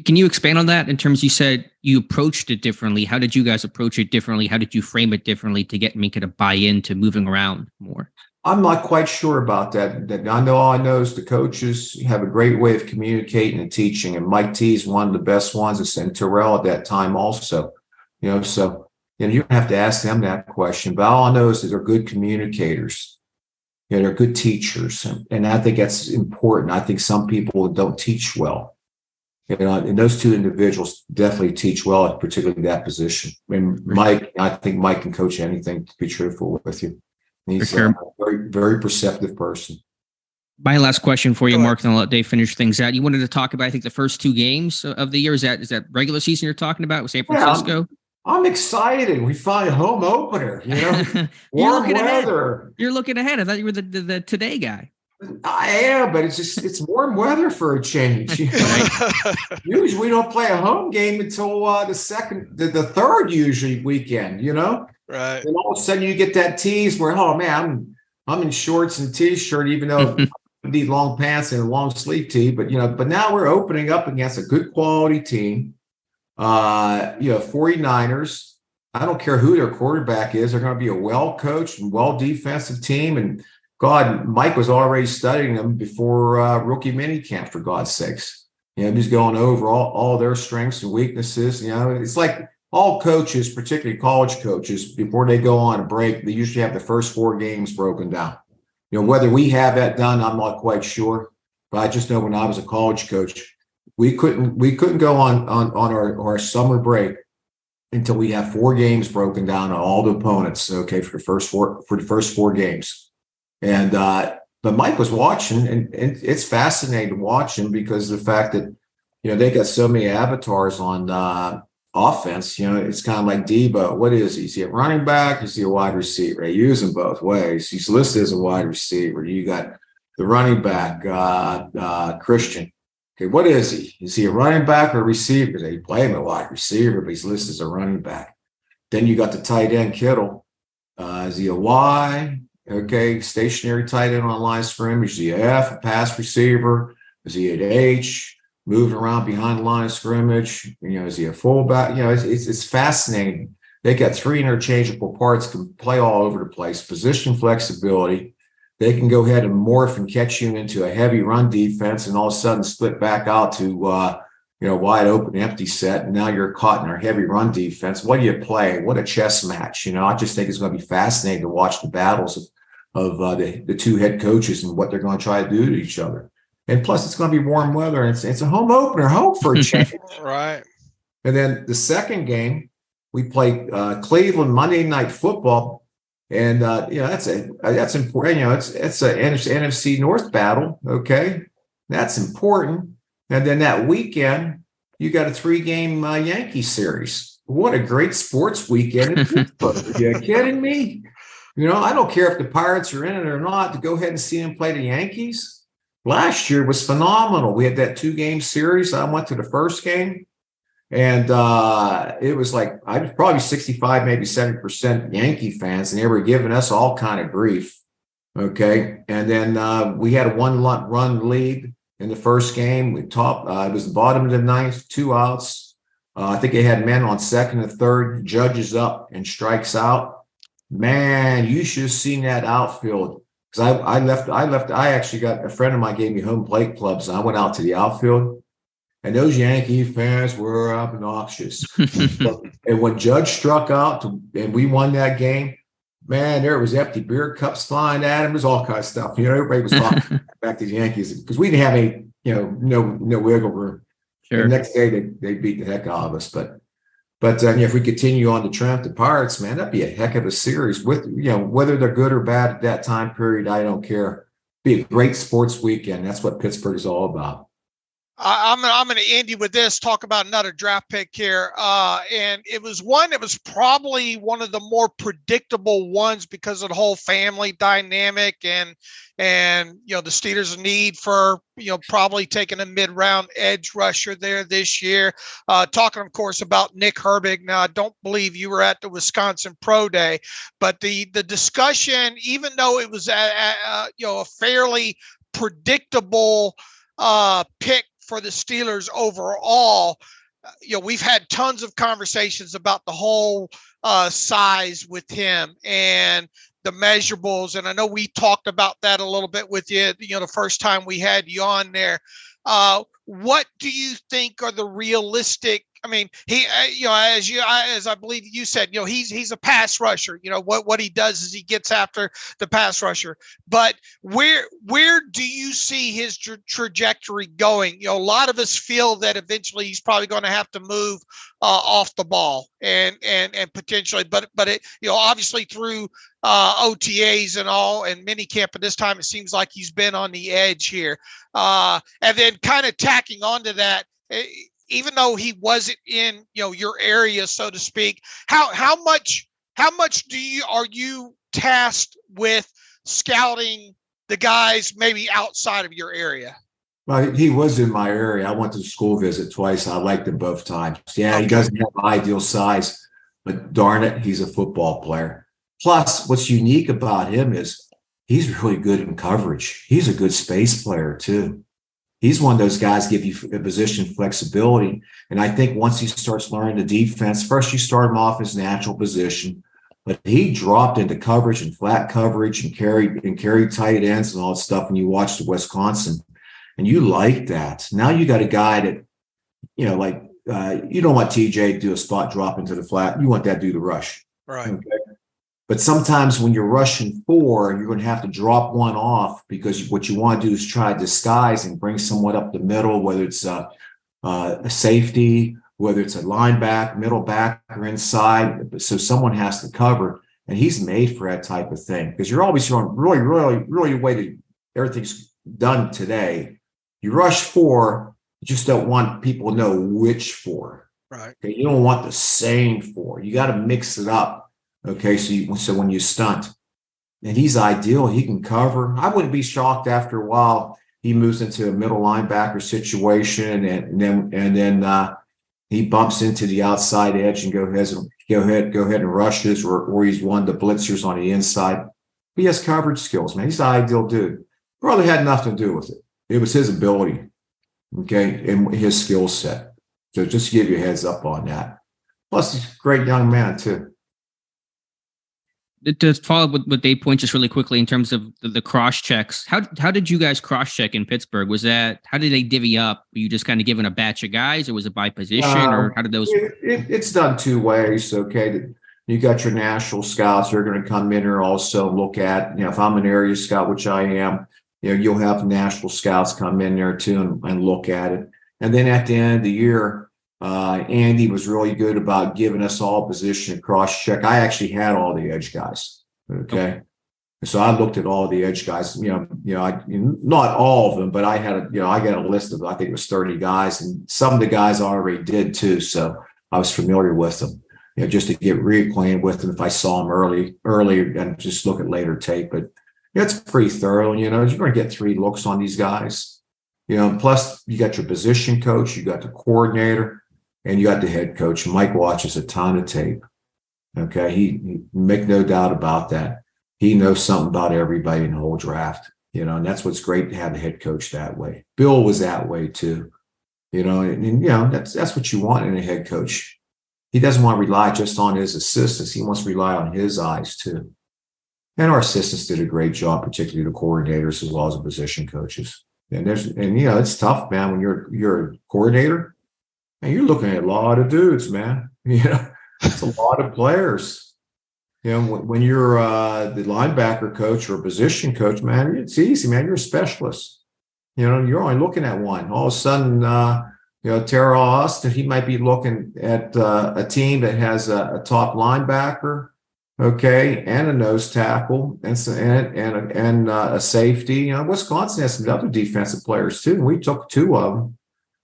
Can you expand on that in terms, you said you approached it differently. How did you guys approach it differently? How did you frame it differently to get Minka to buy into moving around more? I'm not quite sure about that. All I know is the coaches have a great way of communicating and teaching, and Mike T is one of the best ones, and Terrell at that time also. So you don't have to ask them that question, but all I know is that they're good communicators. They're good teachers, and I think that's important. I think some people don't teach well. And those two individuals definitely teach well, particularly that position. And Mike, I think Mike can coach anything, to be truthful with you. He's a very, very perceptive person. My last question for you, Mark, and I'll let Dave finish things out. You wanted to talk about, I think, the first 2 games of the year. Is that regular season you're talking about with San Francisco? I'm excited. We find a home opener, warm weather. You're looking ahead. I thought you were the today guy. I am, but it's warm weather for a change. Usually we don't play a home game until the third usually weekend, Right. And all of a sudden you get that tease where, oh man, I'm in shorts and t-shirt, even though I need long pants and a long sleeve tee. But but now we're opening up against a good quality team. 49ers. I don't care who their quarterback is. They're going to be a well-coached and well-defensive team. And God, Mike was already studying them before rookie minicamp, for God's sakes. He's going over all their strengths and weaknesses. It's like all coaches, particularly college coaches, before they go on a break, they usually have the first 4 games broken down. Whether we have that done, I'm not quite sure. But I just know when I was a college coach, we couldn't go on our summer break until we have 4 games broken down on all the opponents. Okay, for the first 4 games. And but Mike was watching, and it's fascinating to watch him because of the fact that they got so many avatars on offense. It's kind of like Debo. What is he? Is he a running back? Is he a wide receiver? They use him both ways. He's listed as a wide receiver. You got the running back, Christian. Okay, what is he? Is he a running back or a receiver? They play him a wide receiver, but he's listed as a running back. Then you got the tight end, Kittle. Is he a Y? Okay, stationary tight end on line scrimmage. Is he a F, a pass receiver? Is he an H, moving around behind the line of scrimmage? Is he a fullback? It's fascinating. They got three interchangeable parts, can play all over the place. Position flexibility. They can go ahead and morph and catch you into a heavy run defense, and all of a sudden split back out to wide open empty set, and now you're caught in our heavy run defense. What do you play? What a chess match! I just think it's going to be fascinating to watch the battles of the two head coaches and what they're going to try to do to each other. And plus, it's going to be warm weather, and it's a home opener. Hope for a change, right? And then the second game, we play Cleveland Monday Night Football, and that's important. It's a NFC North battle. Okay, that's important. And then that weekend, you got a 3-game Yankee series. What a great sports weekend in Pittsburgh. Are you kidding me? I don't care if the Pirates are in it or not, to go ahead and see them play the Yankees. Last year was phenomenal. We had that 2-game series. I went to the first game, and it was like, I was probably 65, maybe 70% Yankee fans, and they were giving us all kind of grief. Okay. And then we had a 1-run lead in the first game. It was the bottom of the ninth, 2 outs. I think they had men on second and third, judges up and strikes out. Man, you should have seen that outfield. Because I actually got a friend of mine gave me home plate clubs, and I went out to the outfield, and those Yankee fans were obnoxious. And when Judge struck out and we won that game, man, there was empty beer cups flying at him. There's all kinds of stuff. Everybody was talking back to the Yankees because we didn't have any, no wiggle room. Sure. The next day they beat the heck out of us. But if we continue on the trend, the Pirates, man, that'd be a heck of a series. With whether they're good or bad at that time period, I don't care. Be a great sports weekend. That's what Pittsburgh is all about. I'm going to end you with this, talk about another draft pick here. And it was one that was probably one of the more predictable ones because of the whole family dynamic and the Steelers' need for, probably taking a mid-round edge rusher there this year. Talking, of course, about Nick Herbig. Now, I don't believe you were at the Wisconsin Pro Day, but the discussion, even though it was a fairly predictable pick for the Steelers overall, we've had tons of conversations about the whole size with him and the measurables. And I know we talked about that a little bit with you, the first time we had you on there. What do you think are the realistic? I mean, he, as I believe you said, he's a pass rusher. What he does is he gets after the pass rusher. But where do you see his trajectory going? A lot of us feel that eventually he's probably going to have to move off the ball and potentially, but it, obviously through OTAs and all and minicamp at this time, it seems like he's been on the edge here. And then kind of tacking onto that, even though he wasn't in, your area, so to speak, how much are you tasked with scouting the guys maybe outside of your area? Well, he was in my area. I went to school visit twice. I liked him both times. Yeah, okay. He doesn't have ideal size, but darn it, he's a football player. Plus, what's unique about him is he's really good in coverage. He's a good space player too. He's one of those guys give you a position flexibility. And I think once he starts learning the defense, first you start him off his natural position, but he dropped into coverage and flat coverage and carried tight ends and all that stuff. And you watch the Wisconsin and you like that. Now you got a guy that, you don't want TJ to do a spot drop into the flat. You want that dude to rush. Right. Okay? But sometimes when you're rushing 4, you're going to have to drop one off because what you want to do is try to disguise and bring someone up the middle, whether it's a safety, whether it's a linebacker, middle back, or inside. So someone has to cover, and he's made for that type of thing because you're always going really way to everything's done today. You rush 4, you just don't want people to know which 4. Right. Okay? You don't want the same 4. You got to mix it up. Okay, so when you stunt, and he's ideal, he can cover. I wouldn't be shocked after a while he moves into a middle linebacker situation, and then he bumps into the outside edge and go ahead and rushes, or he's one of the blitzers on the inside. He has coverage skills, man. He's the ideal dude. Probably had nothing to do with it. It was his ability, okay, and his skill set. So just to give you a heads up on that. Plus, he's a great young man, too. To follow up with what Dave points just really quickly in terms of the cross checks, how did you guys cross check in Pittsburgh? Was that, how did they divvy up? Were you just kind of given a batch of guys, or was it by position, or how did those? It's done two ways. Okay, you got your national scouts. They're going to come in here also look at, if I'm an area scout, which I am, you'll have national scouts come in there too and look at it. And then at the end of the year, Andy was really good about giving us all position cross check. I actually had all the edge guys. Okay. So I looked at all the edge guys, I not all of them, but I had I got a list of, I think it was 30 guys, and some of the guys I already did too. So I was familiar with them, just to get reacquainted with them if I saw them early and just look at later tape. But it's pretty thorough. You're going to get 3 looks on these guys, plus you got your position coach, you got the coordinator, and you got the head coach. Mike watches a ton of tape. Okay. He make no doubt about that. He knows something about everybody in the whole draft, and that's what's great to have the head coach that way. Bill was that way too, and that's what you want in a head coach. He doesn't want to rely just on his assistants. He wants to rely on his eyes too. And our assistants did a great job, particularly the coordinators as well as the position coaches. And it's tough, man, when you're a coordinator. And you're looking at a lot of dudes, man. It's a lot of players. When you're the linebacker coach or position coach, man, it's easy, man. You're a specialist. You're only looking at one. All of a sudden, Terrell Austin, he might be looking at a team that has a top linebacker, okay, and a nose tackle, and a safety. Wisconsin has some other defensive players too, and we took 2 of them.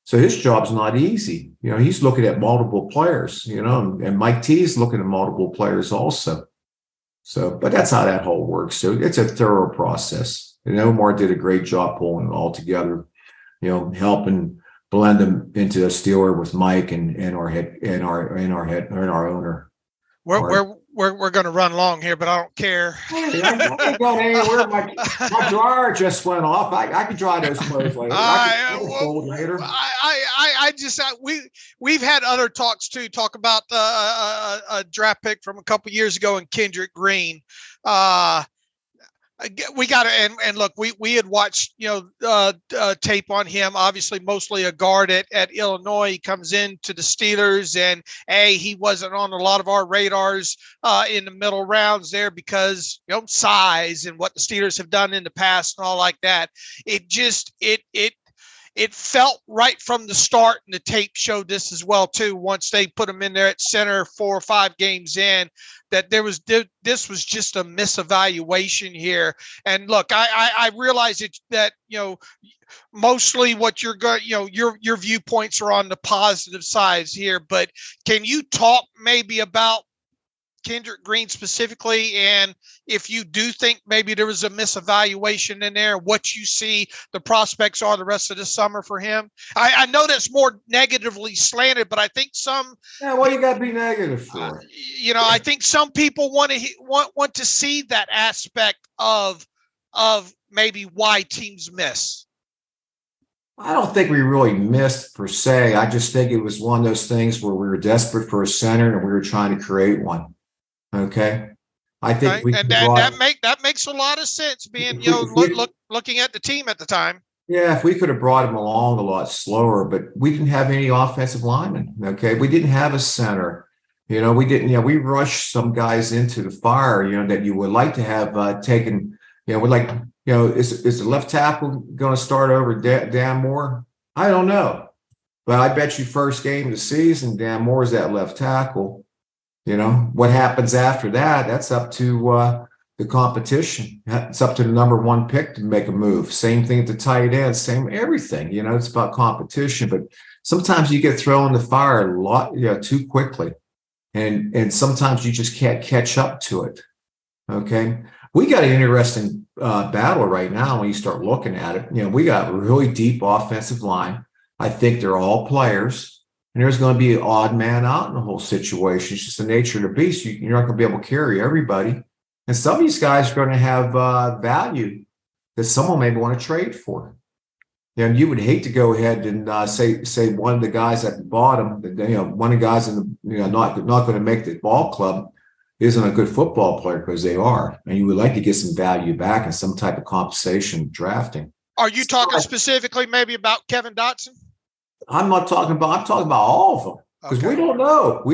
So his job's not easy. He's looking at multiple players, and Mike T is looking at multiple players also. So, but that's how that whole works. So it's a thorough process. And Omar did a great job pulling it all together, helping blend them into a Steeler with Mike and our owner. We're going to run long here, but I don't care. Hey, I ain't going anywhere. My dryer just went off. I could dry those clothes later. We've had other talks too. Talk about a draft pick from a couple years ago in Kendrick Green. We got to, and look, we had watched, tape on him, obviously mostly a guard at Illinois. He comes into the Steelers, and he wasn't on a lot of our radars in the middle rounds there because, size and what the Steelers have done in the past and all like that. It felt right from the start, and the tape showed this as well too. Once they put him in there at center 4 or 5 games in, that this was just a misevaluation here. And look, I realize that mostly what you're going, your viewpoints are on the positive sides here. But can you talk maybe about Kendrick Green specifically, and if you do think maybe there was a misevaluation in there, what you see the prospects are the rest of the summer for him? I know that's more negatively slanted, but I think some. Yeah, what you got to be negative for? I think some people want to see that aspect of maybe why teams miss. I don't think we really missed per se. I just think it was one of those things where we were desperate for a center and we were trying to create one. Okay. I think that makes a lot of sense being, looking at the team at the time. Yeah, if we could have brought him along a lot slower, but we didn't have any offensive linemen. Okay. We didn't have a center. We rushed some guys into the fire, that you would like to have taken, is the left tackle going to start over Dan Moore? I don't know. But I bet you first game of the season, Dan Moore is that left tackle. What happens after that, that's up to the competition. It's up to the number 1 pick to make a move. Same thing at the tight end, same everything. It's about competition. But sometimes you get thrown in the fire a lot, too quickly. And sometimes you just can't catch up to it. Okay. We got an interesting battle right now when you start looking at it. We got a really deep offensive line. I think they're all players. And there's going to be an odd man out in the whole situation. It's just the nature of the beast. You're not going to be able to carry everybody. And some of these guys are going to have value that someone may want to trade for. And you would hate to go ahead and say one of the guys at the bottom, one of the guys in the not going to make the ball club isn't a good football player, because they are, and you would like to get some value back and some type of compensation drafting. Are you talking specifically maybe about Kevin Dotson? I'm talking about all of them, because we don't know.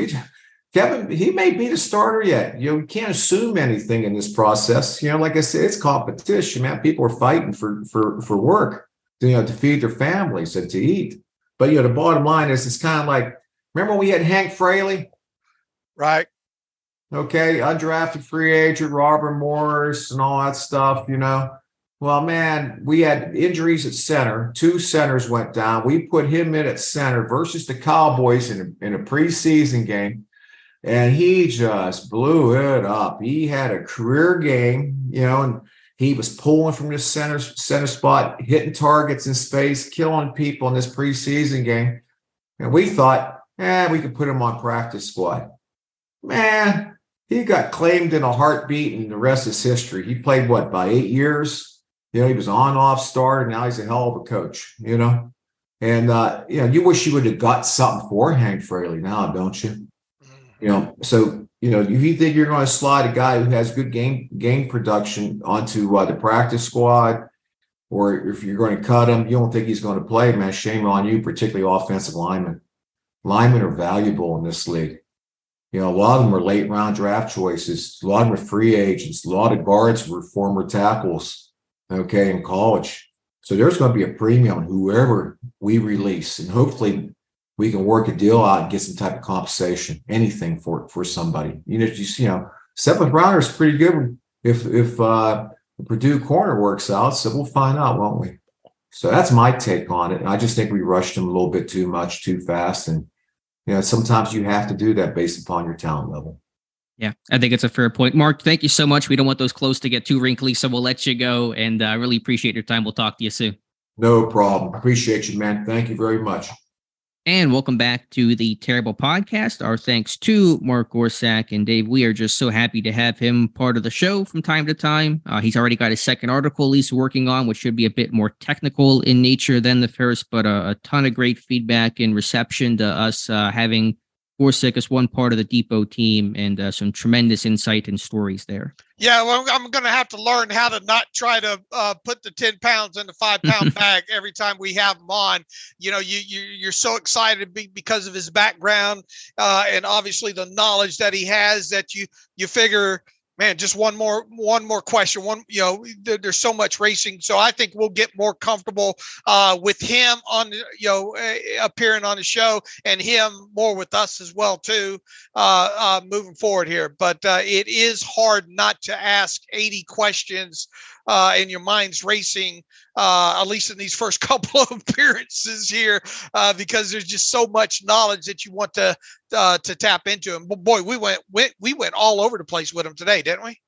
Kevin, he may be the starter yet. We can't assume anything in this process. Like I said, it's competition, man. People are fighting for work, to feed their families and to eat. But the bottom line is, it's kind of like, remember when we had Hank Fraley? Right. Okay, undrafted free agent, Robert Morris and all that stuff, Well, man, we had injuries at center. 2 centers went down. We put him in at center versus the Cowboys in a preseason game, and he just blew it up. He had a career game, and he was pulling from the center spot, hitting targets in space, killing people in this preseason game. And we thought, we could put him on practice squad. Man, he got claimed in a heartbeat, and the rest is history. He played, about 8 years? He was on-off starter. Now he's a hell of a coach, And, you wish you would have got something for Hank Fraley now, don't you? So, if you think you're going to slide a guy who has good game production onto the practice squad, or if you're going to cut him, you don't think he's going to play, man, shame on you, particularly offensive linemen. Linemen are valuable in this league. A lot of them are late round draft choices. A lot of them are free agents. A lot of guards were former tackles, in college. So there's going to be a premium on whoever we release, and hopefully we can work a deal out and get some type of compensation, anything for somebody. Seventh rounder is pretty good if the Purdue corner works out. So we'll find out, won't we? So that's my take on it. I just think we rushed him a little bit too much, too fast, and sometimes you have to do that based upon your talent level. Yeah, I think it's a fair point. Mark, thank you so much. We don't want those clothes to get too wrinkly, so we'll let you go. And I really appreciate your time. We'll talk to you soon. No problem. Appreciate you, man. Thank you very much. And welcome back to the Terrible Podcast. Our thanks to Mark Gorsak and Dave. We are just so happy to have him part of the show from time to time. He's already got his second article he's working on, which should be a bit more technical in nature than the first, but a ton of great feedback and reception to us having Gorsak as one part of the Depot team, and some tremendous insight and stories there. Yeah, well, I'm going to have to learn how to not try to put the 10 pounds in the 5-pound bag every time we have him on. You're so excited because of his background and obviously the knowledge that he has, that you figure, man, just one more question. There's so much racing, so I think we'll get more comfortable with him on, appearing on the show, and him more with us as well too, moving forward here. But it is hard not to ask 80 questions, and your mind's racing, at least in these first couple of appearances here, because there's just so much knowledge that you want to tap into. And boy, we went all over the place with him today, didn't we?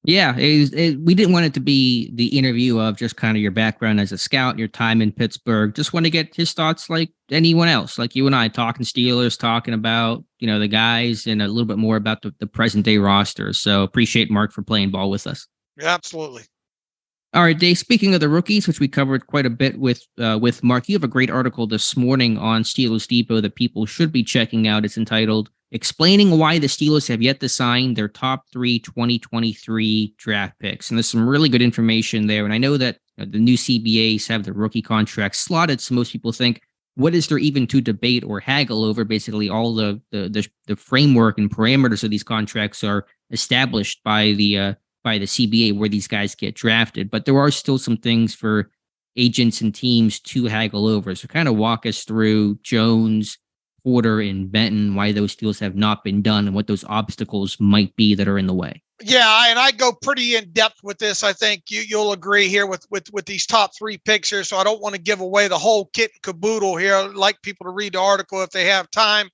Yeah, we didn't want it to be the interview of just kind of your background as a scout, your time in Pittsburgh. Just want to get his thoughts like anyone else, like you and I, talking Steelers, talking about, the guys, and a little bit more about the present day roster. So appreciate Mark for playing ball with us. Yeah, absolutely. All right, Dave, speaking of the rookies, which we covered quite a bit with Mark, you have a great article this morning on Steelers Depot that people should be checking out. It's entitled Explaining Why the Steelers Have Yet to Sign Their Top 3 2023 Draft Picks. And there's some really good information there. And I know that the new CBAs have the rookie contracts slotted, so most people think, what is there even to debate or haggle over? Basically, all the framework and parameters of these contracts are established by the CBA where these guys get drafted. But there are still some things for agents and teams to haggle over. So kind of walk us through Jones, Porter, and Benton, why those deals have not been done and what those obstacles might be that are in the way. Yeah, and I go pretty in depth with this. I think you'll agree here with these top 3 picks here. So I don't want to give away the whole kit and caboodle here. I'd like people to read the article if they have time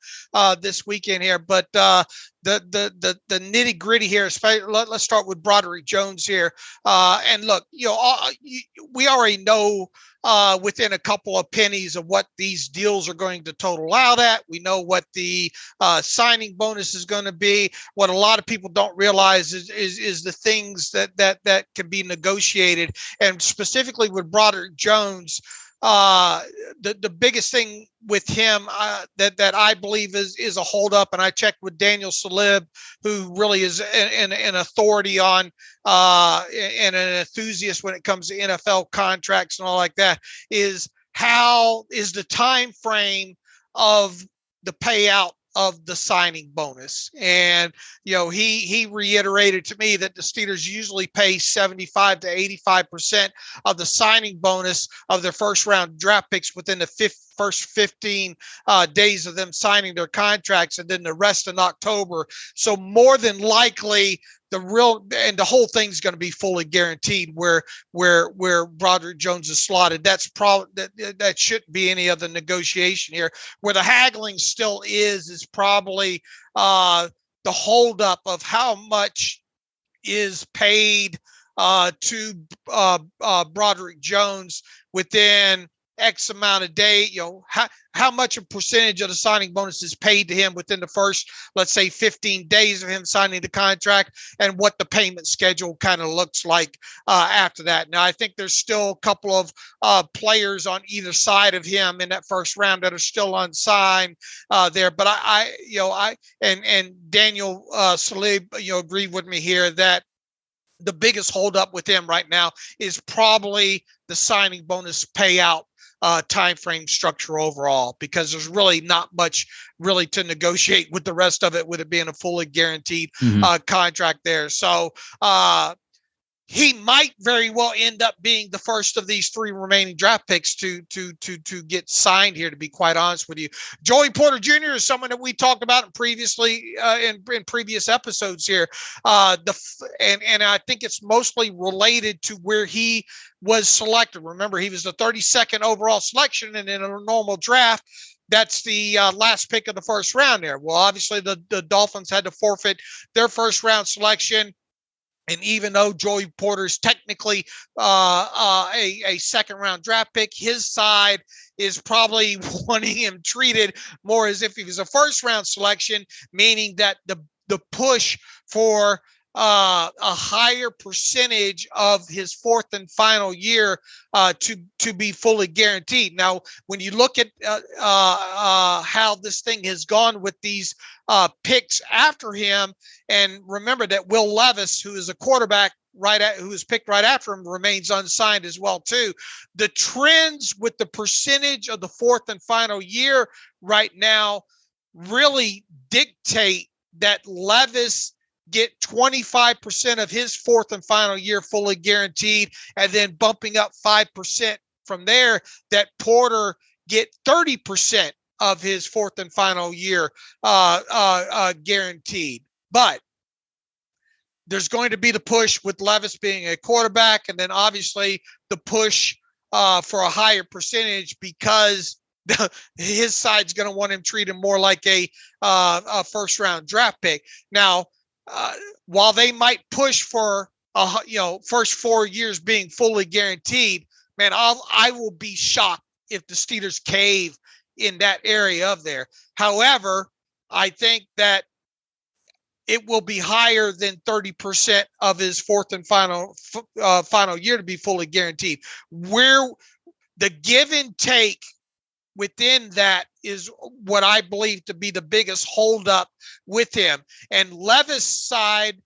this weekend here. But the nitty gritty here. Let's start with Broderick Jones here. And look, we already know within a couple of pennies of what these deals are going to total out at. We know what the signing bonus is going to be. What a lot of people don't realize is the things that can be negotiated, and specifically with Broderick Jones. The biggest thing with him that I believe is a holdup, and I checked with Daniel Salib, who really is an authority on and an enthusiast when it comes to NFL contracts and all like that, is how is the time frame of the payout of the signing bonus. And he reiterated to me that the Steelers usually pay 75 to 85% of the signing bonus of their first round draft picks within the first 15 days of them signing their contracts, and then the rest in October. So more than likely the whole thing's going to be fully guaranteed where Broderick Jones is slotted. That's probably that shouldn't be any other negotiation here. Where the haggling still is probably the holdup of how much is paid to Broderick Jones within X amount of day, how much a percentage of the signing bonus is paid to him within the first, let's say, 15 days of him signing the contract, and what the payment schedule kind of looks like after that. Now, I think there's still a couple of players on either side of him in that first round that are still unsigned there. But and Daniel Salib, agreed with me here that the biggest holdup with him right now is probably the signing bonus payout time frame structure overall, because there's really not much really to negotiate with the rest of it, with it being a fully guaranteed contract there. So he might very well end up being the first of these three remaining draft picks to get signed here, to be quite honest with you. Joey Porter Jr. is someone that we talked about in previous episodes here. And I think it's mostly related to where he was selected. Remember, he was the 32nd overall selection, and in a normal draft, that's the last pick of the first round there. Well, obviously the Dolphins had to forfeit their first round selection. And even though Joey Porter's technically a second round draft pick, his side is probably wanting him treated more as if he was a first round selection, meaning that the push for a higher percentage of his fourth and final year to be fully guaranteed. Now, when you look at how this thing has gone with these picks after him, and remember that Will Levis, who is a quarterback who was picked right after him, remains unsigned as well too. The trends with the percentage of the fourth and final year right now really dictate that Levis get 25% of his fourth and final year fully guaranteed, and then bumping up 5% from there, that Porter get 30% of his fourth and final year guaranteed. But there's going to be the push with Levis being a quarterback, and then obviously the push for a higher percentage, because his side's going to want him treated more like a first round draft pick. Now, while they might push for first 4 years being fully guaranteed, man, I will be shocked if the Steelers cave in that area of there. However, I think that it will be higher than 30% of his fourth and final year to be fully guaranteed. Where the give and take within that is what I believe to be the biggest holdup with him. And Levis' side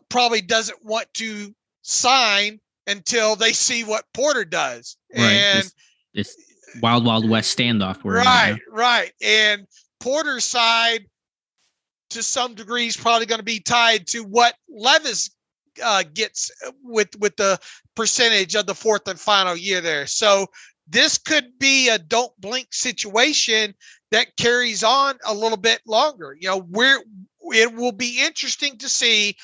probably doesn't want to sign until they see what Porter does. Right. And this wild, wild west standoff. Right. And Porter's side, to some degree, is probably going to be tied to what Levis gets with the percentage of the fourth and final year there. So this could be a don't blink situation that carries on a little bit longer. It will be interesting to see.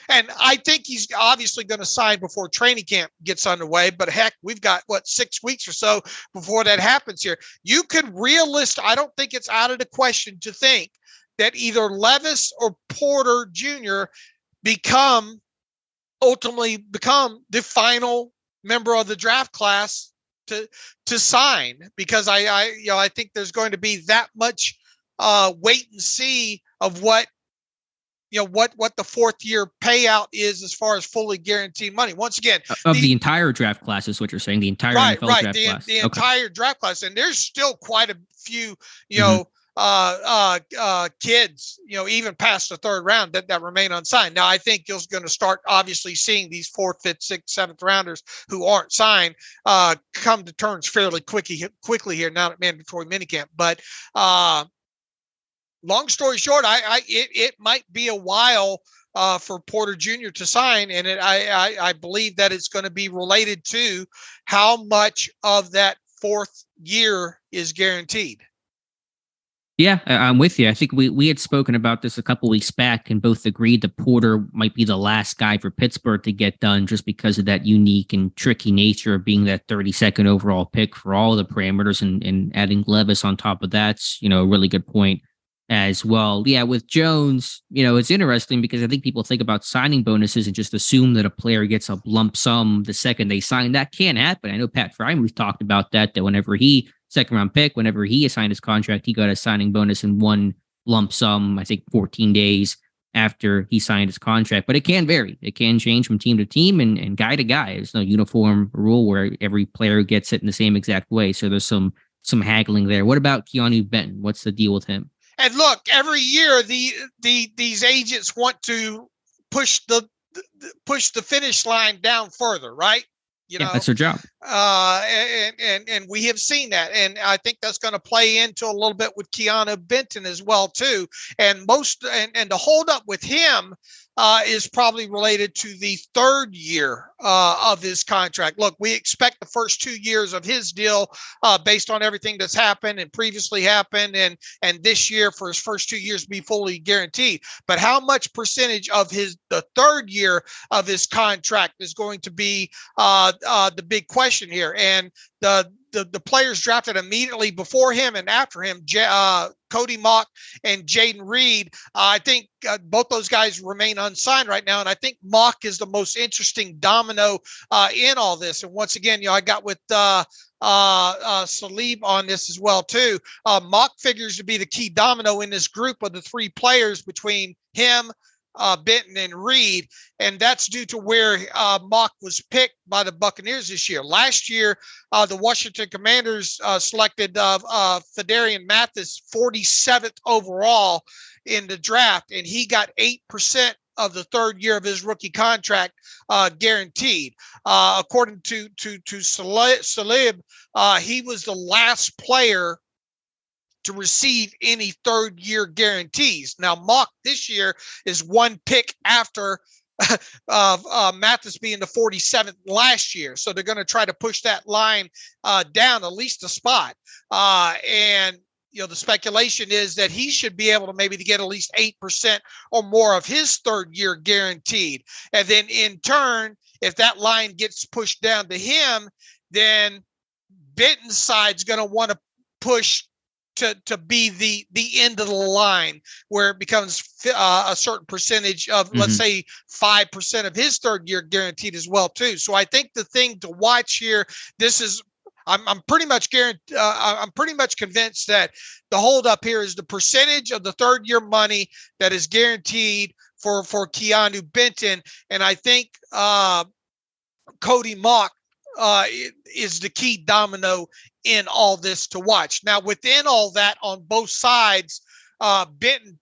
And I think he's obviously going to sign before training camp gets underway. But heck, we've got 6 weeks or so before that happens here. You could I don't think it's out of the question to think that either Levis or Porter Jr. ultimately become the final member of the draft class to sign, because I think there's going to be that much wait and see of what the fourth year payout is as far as fully guaranteed money. Once again, of the entire draft class is what you're saying. The entire NFL draft class. The entire draft class, and there's still quite a few kids, even past the third round that remain unsigned. Now, I think you're going to start obviously seeing these 4th, 5th, 6th, 7th rounders who aren't signed come to terms fairly quickly here now at mandatory minicamp. But long story short, it might be a while for Porter Jr. to sign, and I believe that it's going to be related to how much of that 4th year is guaranteed. Yeah, I'm with you. I think we had spoken about this a couple weeks back and both agreed that Porter might be the last guy for Pittsburgh to get done just because of that unique and tricky nature of being that 32nd overall pick for all the parameters, and adding Levis on top of that's, a really good point as well. Yeah, with Jones, it's interesting because I think people think about signing bonuses and just assume that a player gets a lump sum the second they sign. That can't happen. I know Pat Frymuth talked about that whenever second round pick, whenever he assigned his contract, he got a signing bonus in one lump sum, I think 14 days after he signed his contract. But it can vary. It can change from team to team and guy to guy. There's no uniform rule where every player gets it in the same exact way. So there's some haggling there. What about Keanu Benton? What's the deal with him? And look, every year these agents want to push the finish line down further, right? That's their job. And we have seen that, and I think that's going to play into a little bit with Keanu Benton as well too. And the hold up with him is probably related to the 3rd year of his contract. Look, we expect the first 2 years of his deal, based on everything that's happened and previously happened, and this year for his first 2 years to be fully guaranteed. But how much percentage of the 3rd year of his contract is going to be the big question here? And the players drafted immediately before him and after him, Cody Mock and Jaden Reed, I think both those guys remain unsigned right now. And I think Mock is the most interesting domino in all this. And once again, I got with Salib on this as well too. Mock figures to be the key domino in this group of the 3 players between him, Benton, and Reed, and that's due to where Mock was picked by the Buccaneers this year. Last year, the Washington Commanders selected Fedarian Mathis 47th overall in the draft, and he got 8% of the 3rd year of his rookie contract guaranteed. According to Salib, he was the last player to receive any 3rd year guarantees. Now, Mock this year is 1 pick after Mathis being the 47th last year. So they're going to try to push that line down at least a spot. And the speculation is that he should be able to get at least 8% or more of his 3rd year guaranteed. And then in turn, if that line gets pushed down to him, then Benton's side's going to want to push to be the end of the line, where it becomes a certain percentage of, let's say, 5% of his 3rd year guaranteed as well too. So I think the thing to watch here, I'm pretty much convinced that the holdup here is the percentage of the 3rd year money that is guaranteed for Keanu Benton, and I think Cody Mock is the key domino in all this to watch. Now, within all that, on both sides, Benton,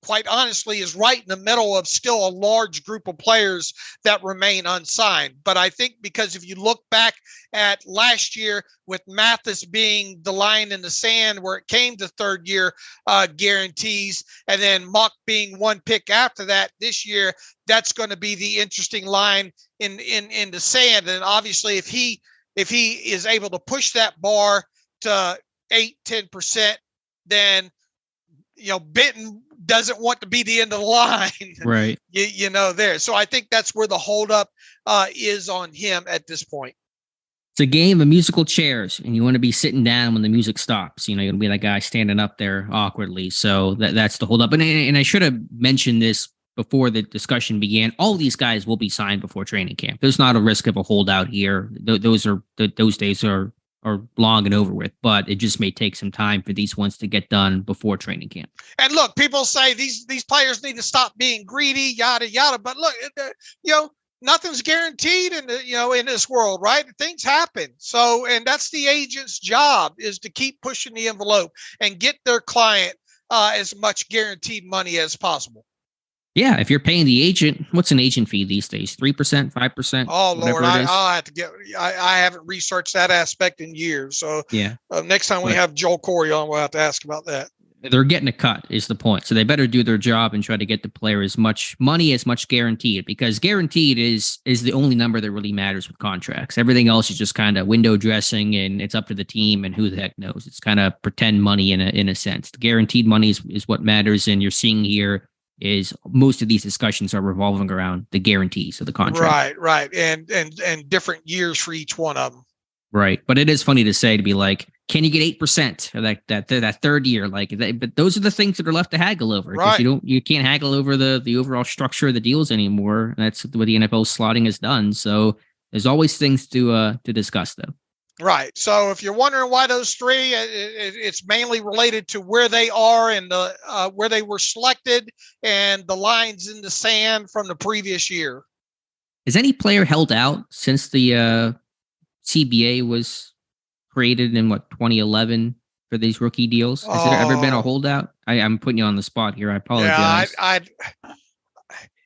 quite honestly, is right in the middle of still a large group of players that remain unsigned. But I think because if you look back at last year, with Mathis being the line in the sand where it came to 3rd year guarantees, and then Mock being 1 pick after that this year, that's going to be the interesting line in the sand. And obviously, if he is able to push that bar to 8-10%, then Benton doesn't want to be the end of the line, right? There. So I think that's where the holdup is on him at this point. It's a game of musical chairs, and you want to be sitting down when the music stops. You're going to be that guy standing up there awkwardly. So that's the holdup. And I should have mentioned this before the discussion began. All these guys will be signed before training camp. There's not a risk of a holdout here. Those days are long and over with, but it just may take some time for these ones to get done before training camp. And look, people say these players need to stop being greedy, yada yada. But look, nothing's guaranteed in this world, right? Things happen. So, and that's the agent's job, is to keep pushing the envelope and get their client as much guaranteed money as possible. Yeah, if you're paying the agent, what's an agent fee these days? 3%, 5%? Oh Lord, I'll have to get. I haven't researched that aspect in years. So yeah, next time we have Joel Corey on, we'll have to ask about that. They're getting a cut is the point. So they better do their job and try to get the player as much money as much guaranteed, because guaranteed is the only number that really matters with contracts. Everything else is just kind of window dressing, and it's up to the team, and who the heck knows. It's kind of pretend money in a sense. The guaranteed money is what matters, and you're seeing here is most of these discussions are revolving around the guarantees of the contract. Right. And different years for each one of them. Right. But it is funny to say, to be like, can you get 8% of that third year? But those are the things that are left to haggle over. Right. You can't haggle over the overall structure of the deals anymore. That's what the NFL slotting has done. So there's always things to discuss, though. Right. So if you're wondering why those three, it's mainly related to where they are and where they were selected and the lines in the sand from the previous year. Has any player held out since the CBA was created in 2011 for these rookie deals? Has there ever been a holdout? I'm putting you on the spot here. I apologize.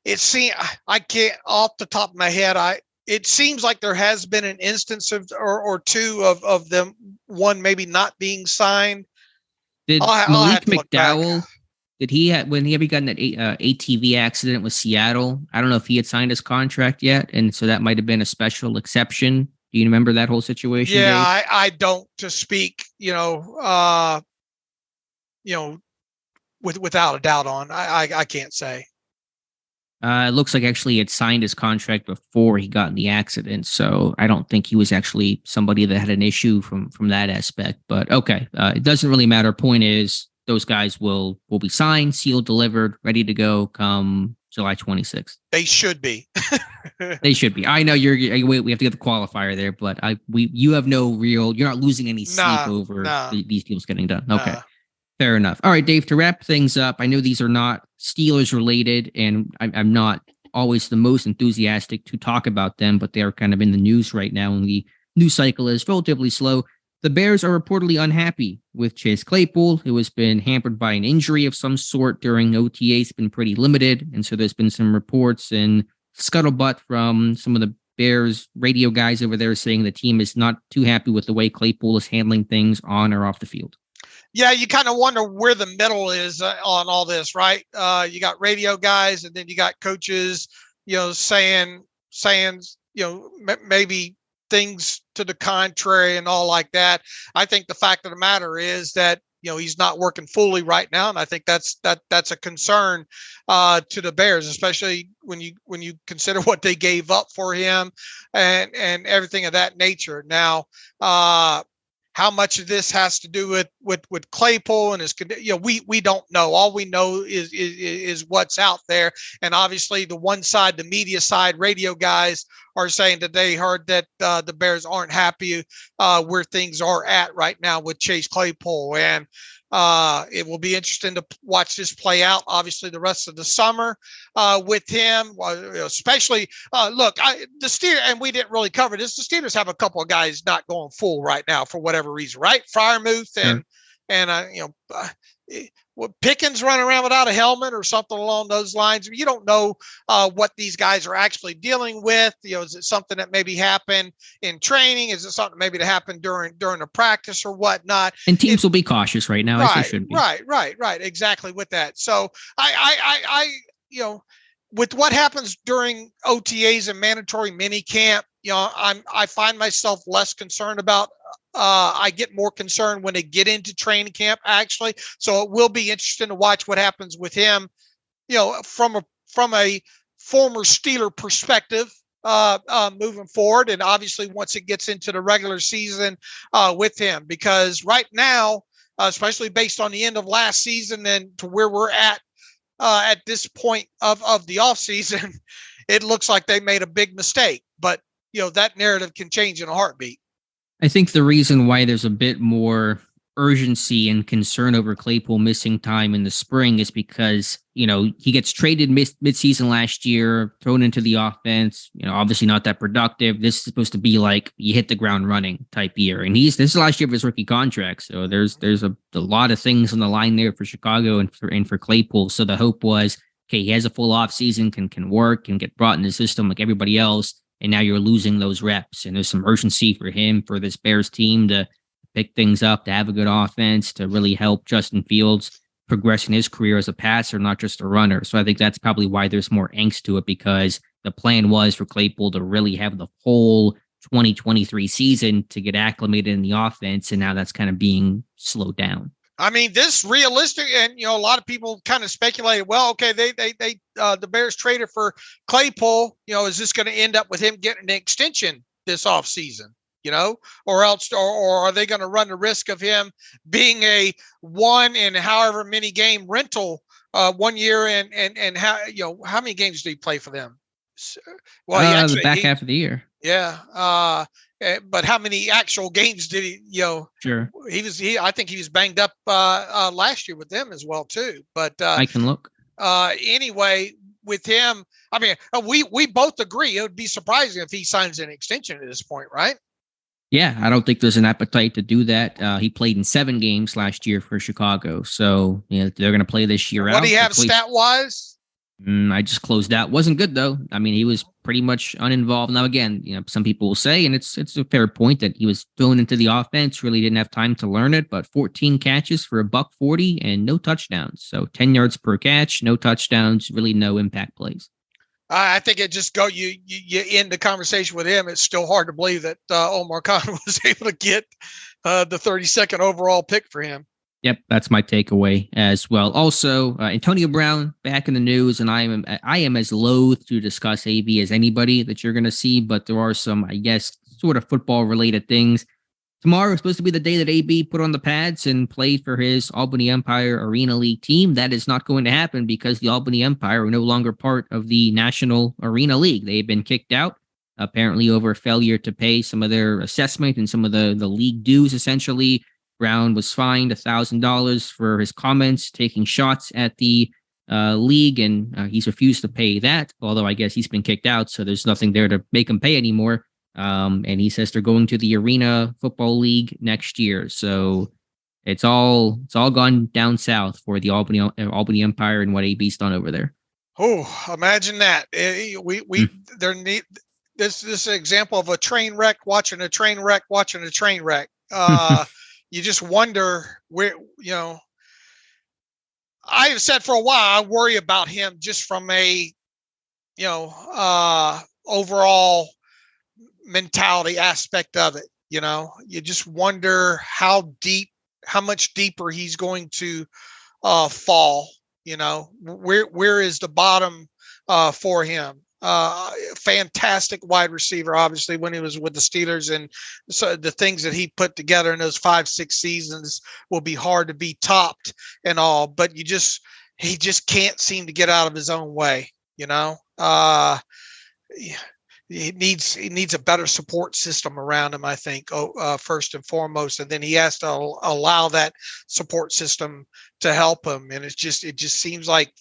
Yeah, I can't off the top of my head. It seems like there has been an instance or two of them, one maybe not being signed. Did Malik McDowell, did he have, when he ever got in that ATV accident with Seattle? I don't know if he had signed his contract yet, and so that might have been a special exception. Do you remember that whole situation? Yeah, Dave? I don't to speak, without a doubt on. I can't say. It looks like actually he had signed his contract before he got in the accident, so I don't think he was actually somebody that had an issue from that aspect. But okay, it doesn't really matter. Point is, those guys will be signed, sealed, delivered, ready to go come July 26th. They should be. They should be. I know we have to get the qualifier there, but you have you're not losing any sleep over these deals getting done. Okay. Fair enough. All right, Dave, to wrap things up, I know these are not Steelers related, and I'm not always the most enthusiastic to talk about them, but they are kind of in the news right now, and the news cycle is relatively slow. The Bears are reportedly unhappy with Chase Claypool, who has been hampered by an injury of some sort during OTAs. It's been pretty limited, and so there's been some reports and scuttlebutt from some of the Bears radio guys over there saying the team is not too happy with the way Claypool is handling things on or off the field. Yeah, you kind of wonder where the middle is on all this, right? You got radio guys, and then you got coaches, saying, maybe things to the contrary and all like that. I think the fact of the matter is that, he's not working fully right now, and I think that's a concern to the Bears, especially when you consider what they gave up for him and everything of that nature. Now, how much of this has to do with Claypool and his, we don't know. All we know is what's out there. And obviously the one side, the media side, radio guys are saying that they heard that the Bears aren't happy where things are at right now with Chase Claypool. And it will be interesting to watch this play out, obviously, the rest of the summer with him, especially, the Steelers, and we didn't really cover this, the Steelers have a couple of guys not going full right now for whatever reason, right? Freiermuth and Pickens running around without a helmet or something along those lines. You don't know what these guys are actually dealing with. Is it something that maybe happened in training? Is it something maybe to happen during a practice or whatnot? And teams will be cautious right now, as they should be. Right. Exactly with that. So I with what happens during OTAs and mandatory minicamp, I find myself less concerned about. I get more concerned when they get into training camp, actually. So it will be interesting to watch what happens with him, from a former Steeler perspective, moving forward. And obviously once it gets into the regular season with him, because right now, especially based on the end of last season and to where we're at this point of the offseason, it looks like they made a big mistake. But, that narrative can change in a heartbeat. I think the reason why there's a bit more urgency and concern over Claypool missing time in the spring is because, he gets traded mid-season last year, thrown into the offense, obviously not that productive. This is supposed to be like you hit the ground running type year. And this is last year of his rookie contract. So there's a lot of things on the line there for Chicago and for Claypool. So the hope was, okay, he has a full off season, can work, can get brought in the system like everybody else. And now you're losing those reps. And there's some urgency for him, for this Bears team to pick things up, to have a good offense, to really help Justin Fields progress in his career as a passer, not just a runner. So I think that's probably why there's more angst to it, because the plan was for Claypool to really have the whole 2023 season to get acclimated in the offense. And now that's kind of being slowed down. I mean, this realistic, and a lot of people kind of speculated, well, okay, the Bears traded for Claypool, is this going to end up with him getting an extension this offseason? Or else, or are they going to run the risk of him being a one in however many game rental 1 year and how many games did he play for them? Well, the back half of the year. Yeah. But how many actual games did he, Sure. I think he was banged up last year with them as well too. But I can look. Anyway, with him, I mean, we both agree it would be surprising if he signs an extension at this point, right? Yeah, I don't think there's an appetite to do that. He played in 7 games last year for Chicago. So, they're going to play this year out. What do you have stat-wise? I just closed out. Wasn't good, though. I mean, he was pretty much uninvolved. Now, again, some people will say, and it's a fair point, that he was thrown into the offense, really didn't have time to learn it, but 14 catches for $140 and no touchdowns. So 10 yards per catch, no touchdowns, really no impact plays. I think it just you end the conversation with him. It's still hard to believe that Omar Khan was able to get the 32nd overall pick for him. Yep, that's my takeaway as well. Also, Antonio Brown back in the news, and I am as loath to discuss AB as anybody that you're going to see, but there are some, I guess, sort of football related things. Tomorrow is supposed to be the day that AB put on the pads and played for his Albany Empire Arena League team. That is not going to happen because the Albany Empire are no longer part of the National Arena League. They've been kicked out, apparently over failure to pay some of their assessment and some of the league dues, essentially. Brown was fined $1,000 for his comments, taking shots at the league, and he's refused to pay that, although I guess he's been kicked out, so there's nothing there to make him pay anymore. And he says they're going to the Arena Football League next year. So it's all gone down south for the Albany Empire and what AB's done over there. Oh, imagine that. This is an example of a train wreck watching a train wreck watching a train wreck. You just wonder where, I have said for a while, I worry about him just from a, overall mentality aspect of it. You just wonder how much deeper he's going to fall. Where is the bottom for him? Fantastic wide receiver, obviously, when he was with the Steelers, and so the things that he put together in those 5-6 seasons will be hard to be topped and all, but he just can't seem to get out of his own way. He needs a better support system around him, I think, first and foremost, and then he has to allow that support system to help him. And it just seems like,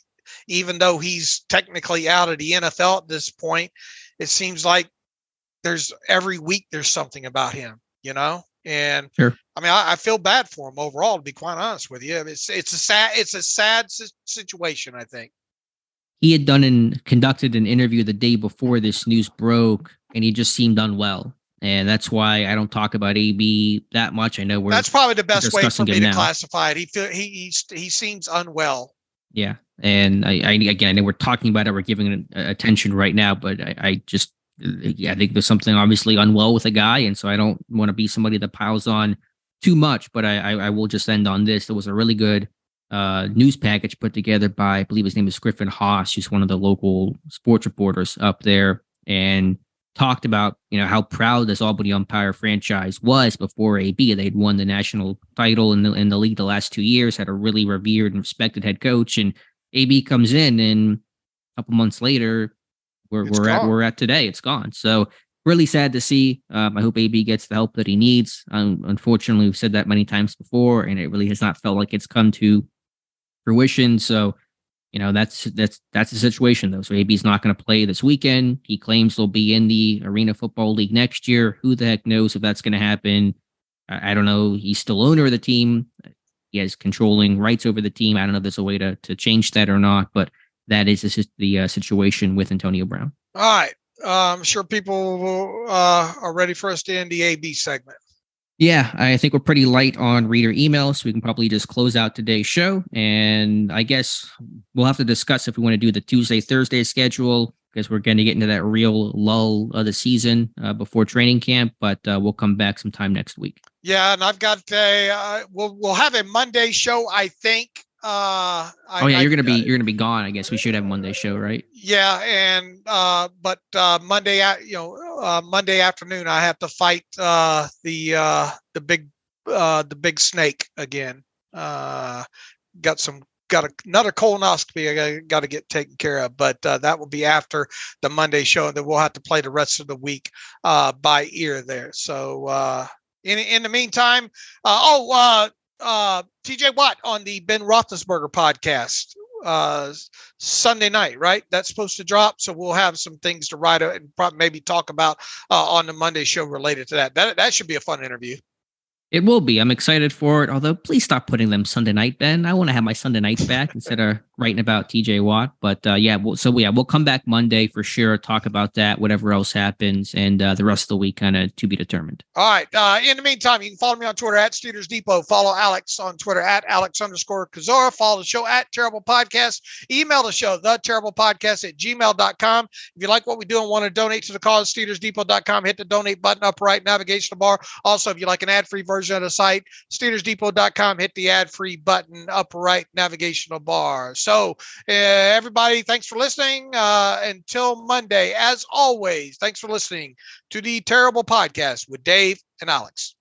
even though he's technically out of the NFL at this point, it seems like every week there's something about him, and sure. I mean, I feel bad for him overall, to be quite honest with you. It's a sad situation, I think. He had conducted an interview the day before this news broke, and he just seemed unwell. And that's why I don't talk about AB that much. I know that's probably the best way for me to classify it. He seems unwell. Yeah. And I know we're talking about it, we're giving it attention right now, but I think there's something obviously unwell with a guy. And so I don't want to be somebody that piles on too much, but I will just end on this. There was a really good news package put together by, I believe his name is Griffin Haas, who's one of the local sports reporters up there. And talked about, how proud this Albany umpire franchise was before AB. They'd won the national title in the league the last 2 years, had a really revered and respected head coach, and AB comes in, and a couple months later, we're at today. It's gone. So really sad to see. I hope AB gets the help that he needs. Unfortunately, we've said that many times before, and it really has not felt like it's come to fruition. So, that's the situation though. So AB's not going to play this weekend. He claims he'll be in the Arena Football League next year. Who the heck knows if that's going to happen? I don't know. He's still owner of the team. He has controlling rights over the team. I don't know if there's a way to change that or not, but that is the situation with Antonio Brown. All right. I'm sure people are ready for us to end the AB segment. Yeah, I think we're pretty light on reader emails, so we can probably just close out today's show. And I guess we'll have to discuss if we want to do the Tuesday, Thursday schedule, because we're going to get into that real lull of the season before training camp. But we'll come back sometime next week. Yeah, and I've got we'll have a Monday show, I think. You're gonna be gone. I guess we should have a Monday show, right? Yeah, and but Monday, Monday afternoon, I have to fight the big snake again. Got another colonoscopy I got to get taken care of, but that will be after the Monday show, and then we'll have to play the rest of the week by ear there. So in the meantime, TJ Watt on the Ben Roethlisberger podcast Sunday night, right? That's supposed to drop. So we'll have some things to write and probably maybe talk about on the Monday show related to that. That should be a fun interview. It will be. I'm excited for it. Although, please stop putting them Sunday night, Ben. I want to have my Sunday nights back instead of writing about TJ Watt. But we'll come back Monday for sure. Talk about that, whatever else happens, and the rest of the week kind of to be determined. All right. In the meantime, you can follow me on Twitter at Steelers Depot. Follow Alex on Twitter at Alex_Kozora. Follow the show at Terrible Podcast. Email the show, theterriblepodcast@gmail.com. If you like what we do and want to donate to the cause, SteelersDepot.com. Hit the donate button up right navigational bar. Also, if you like an ad-free version of the site, SteelersDepot.com. Hit the ad-free button up right navigational bar. So everybody, thanks for listening. Until Monday, as always, thanks for listening to the Terrible Podcast with Dave and Alex.